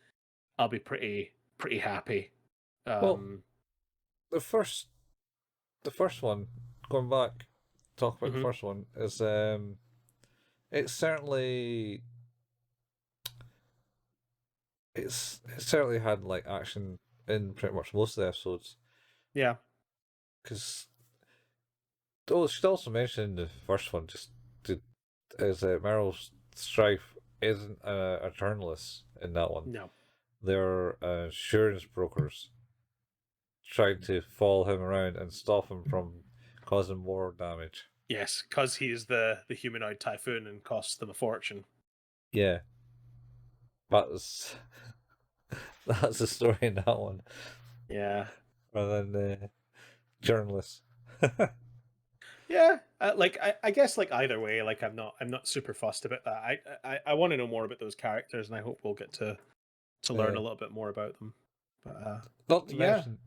pretty happy. Well, Um, the first the first one, going back, talk about the mhm, first one, is it's certainly it certainly had like action in pretty much most of the episodes. yeah, Because oh, should also mention in the first one just to, is that Meryl Strife isn't a journalist in that one. no, They're insurance brokers trying to follow him around and stop him from causing more damage. yes, because he is the humanoid typhoon and costs them a fortune. Yeah, that's that's the story in that one, Yeah, rather than the journalists. yeah. Like I guess like either way, like I'm not super fussed about that. I want to know more about those characters, and I hope we'll get to learn uh, a little bit more about them. But Not to yeah, mention,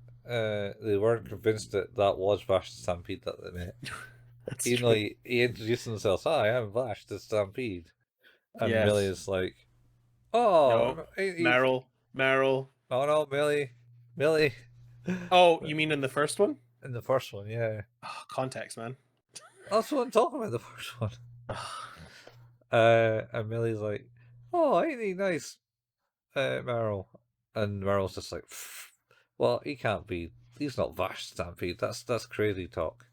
they weren't convinced that that was Vash the Stampede that they met. that's Even though true. he introduced himself, "Hi, I'm Vash the Stampede," and Millie Yes. is like, No. "Oh, Meryl. oh no, Millie." Oh, you mean in the first one? In the first one, yeah, Oh, context, man. that's what I'm talking about. The first one. And Millie's like, "Oh, ain't he nice, Meryl?" And Meryl's just like, "Pfft, well, he can't be he's not Vash Stampede. That's crazy talk.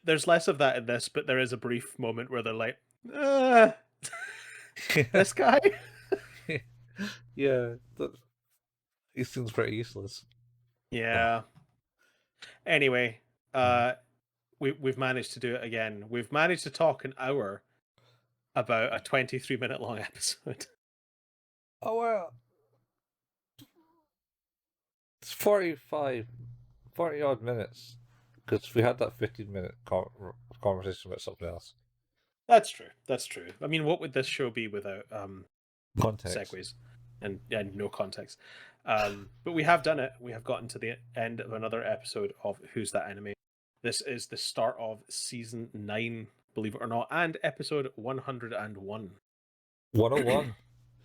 There's less of that in this, but there is a brief moment where they're like, uh, this guy? Yeah, he seems pretty useless. Yeah. Anyway, Mm. we've managed to do it again. We've managed to talk an hour about a 23-minute long episode. Oh well, it's 40 odd minutes because we had that 15-minute conversation about something else. That's true. That's true. I mean, what would this show be without Context. segues and no context? But we have done it. We have gotten to the end of another episode of Who's That Anime? This is the start of season 9, believe it or not, and episode 101. 101.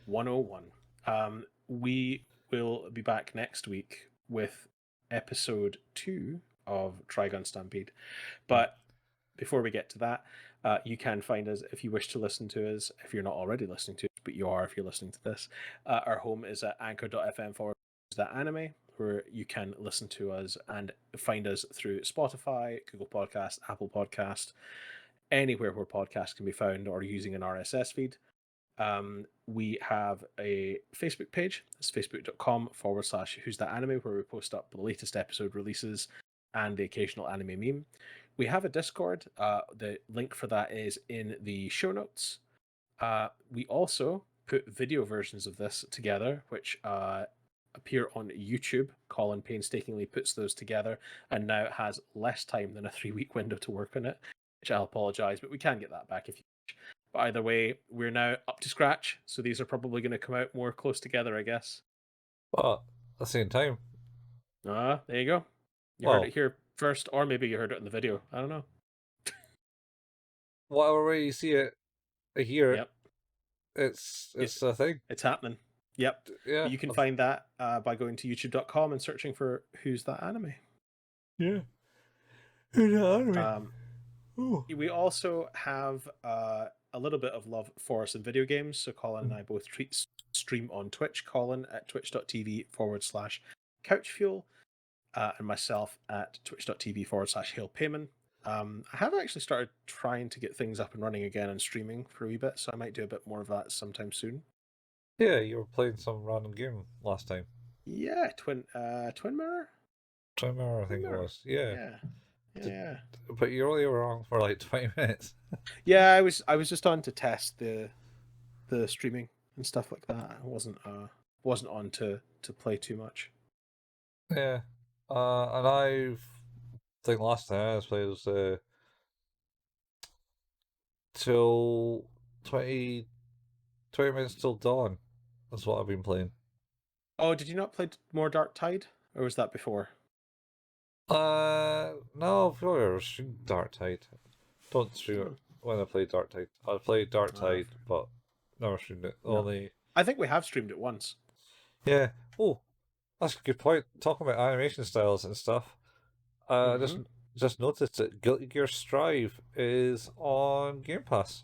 101. We will be back next week with episode 2 of Trigun Stampede. But before we get to that, you can find us if you wish to listen to us, if you're not already listening to us, but you are if you're listening to this. Our home is at anchor.fm/that-anime, where you can listen to us and find us through Spotify, Google Podcast, Apple Podcast, anywhere where podcasts can be found, or using an RSS feed. We have a Facebook page. It's facebook.com/who's that anime, where we post up the latest episode releases and the occasional anime meme. We have a Discord. The link for that is in the show notes. We also put video versions of this together, which appear on YouTube. Colin painstakingly puts those together, and now it has less time than a 3-week window to work on it, which I'll apologize, but we can get that back if you wish. But either way, we're now up to scratch, so these are probably going to come out more close together, I guess. But at the same time, There you go. You heard it here first, or maybe you heard it in the video. I don't know. whatever way you see it, hear it, Yep. it's a thing. It's happening. Yep. Yeah. But you can find that by going to youtube.com and searching for Who's That Anime. Yeah. Who's that anime? We also have a little bit of love for some video games. So Colin and I both stream on Twitch. Colin at twitch.tv/couchfuel, and myself at twitch.tv/hailpayman. I have actually started trying to get things up and running again and streaming for a wee bit, so I might do a bit more of that sometime soon. Yeah, you were playing some random game last time. Yeah, Twin Mirror. Twin Mirror, I think it was. Yeah. Yeah. But you only were on for like 20 minutes. Yeah, I was just on to test the streaming and stuff like that. I wasn't on to play too much. Yeah. And I think last time I played was till 20 minutes till dawn. That's what I've been playing. Oh, did you not play more Dark Tide? Or was that before? No, I've never streamed Dark Tide. Don't stream it when I play Dark Tide. I played Dark Tide, but never streamed it. No. Only. I think we have streamed it once. Yeah. Oh, that's a good point. Talking about animation styles and stuff. Just noticed that Guilty Gear Strive is on Game Pass.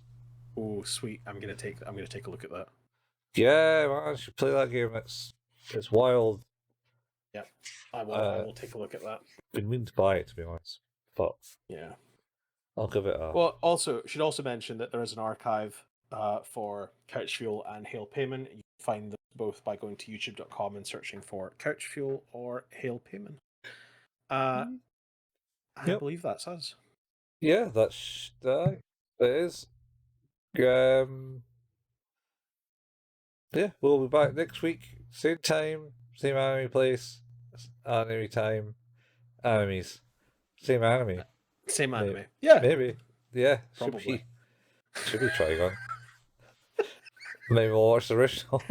Oh, sweet! I'm gonna take a look at that. Yeah, man, I should play that game. It's wild. Yep, I will take a look at that. Been meaning to buy it, to be honest, but yeah, I'll give it a. Well, also should also mention that there is an archive for Couch Fuel and Hail Payment. You can find them both by going to youtube.com and searching for Couch Fuel or Hail Payment. I believe that's us. Yeah, that is. Yeah, we'll be back next week. Same time, same anime place, anime time, animes. Same anime. Same anime. Yeah. Maybe. Yeah. Probably. Should be Trigun. Maybe we'll watch the original.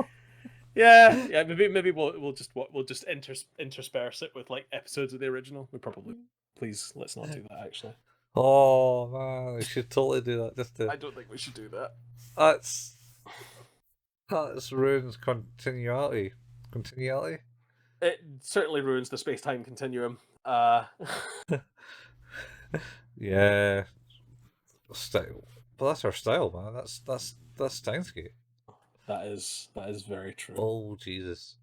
Yeah. Maybe we'll just intersperse it with like episodes of the original. We probably please let's not do that actually. Oh man, we should totally do that. I don't think we should do that. That ruins continuity. Continuality? It certainly ruins the space-time continuum. Yeah. Style. But that's our style, man. That's Steinsgate. That is very true. Oh Jesus.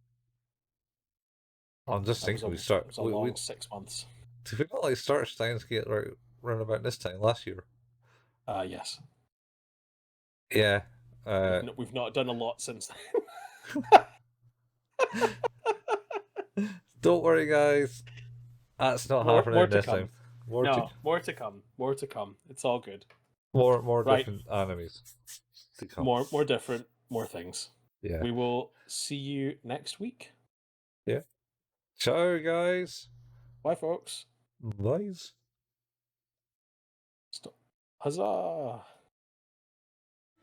I'm just That was thinking a, we that start. was a We long 6 months. did we not like start Steins Gate right round about this time last year? Yes. Yeah. We've not done a lot since Don't worry, guys. That's not more happening to this time. come. More to come. More to come. It's all good. More Right. different enemies to come. More different, more things. Yeah. We will see you next week. Yeah. Ciao, guys. Bye, folks. Bye. Stop. Huzzah!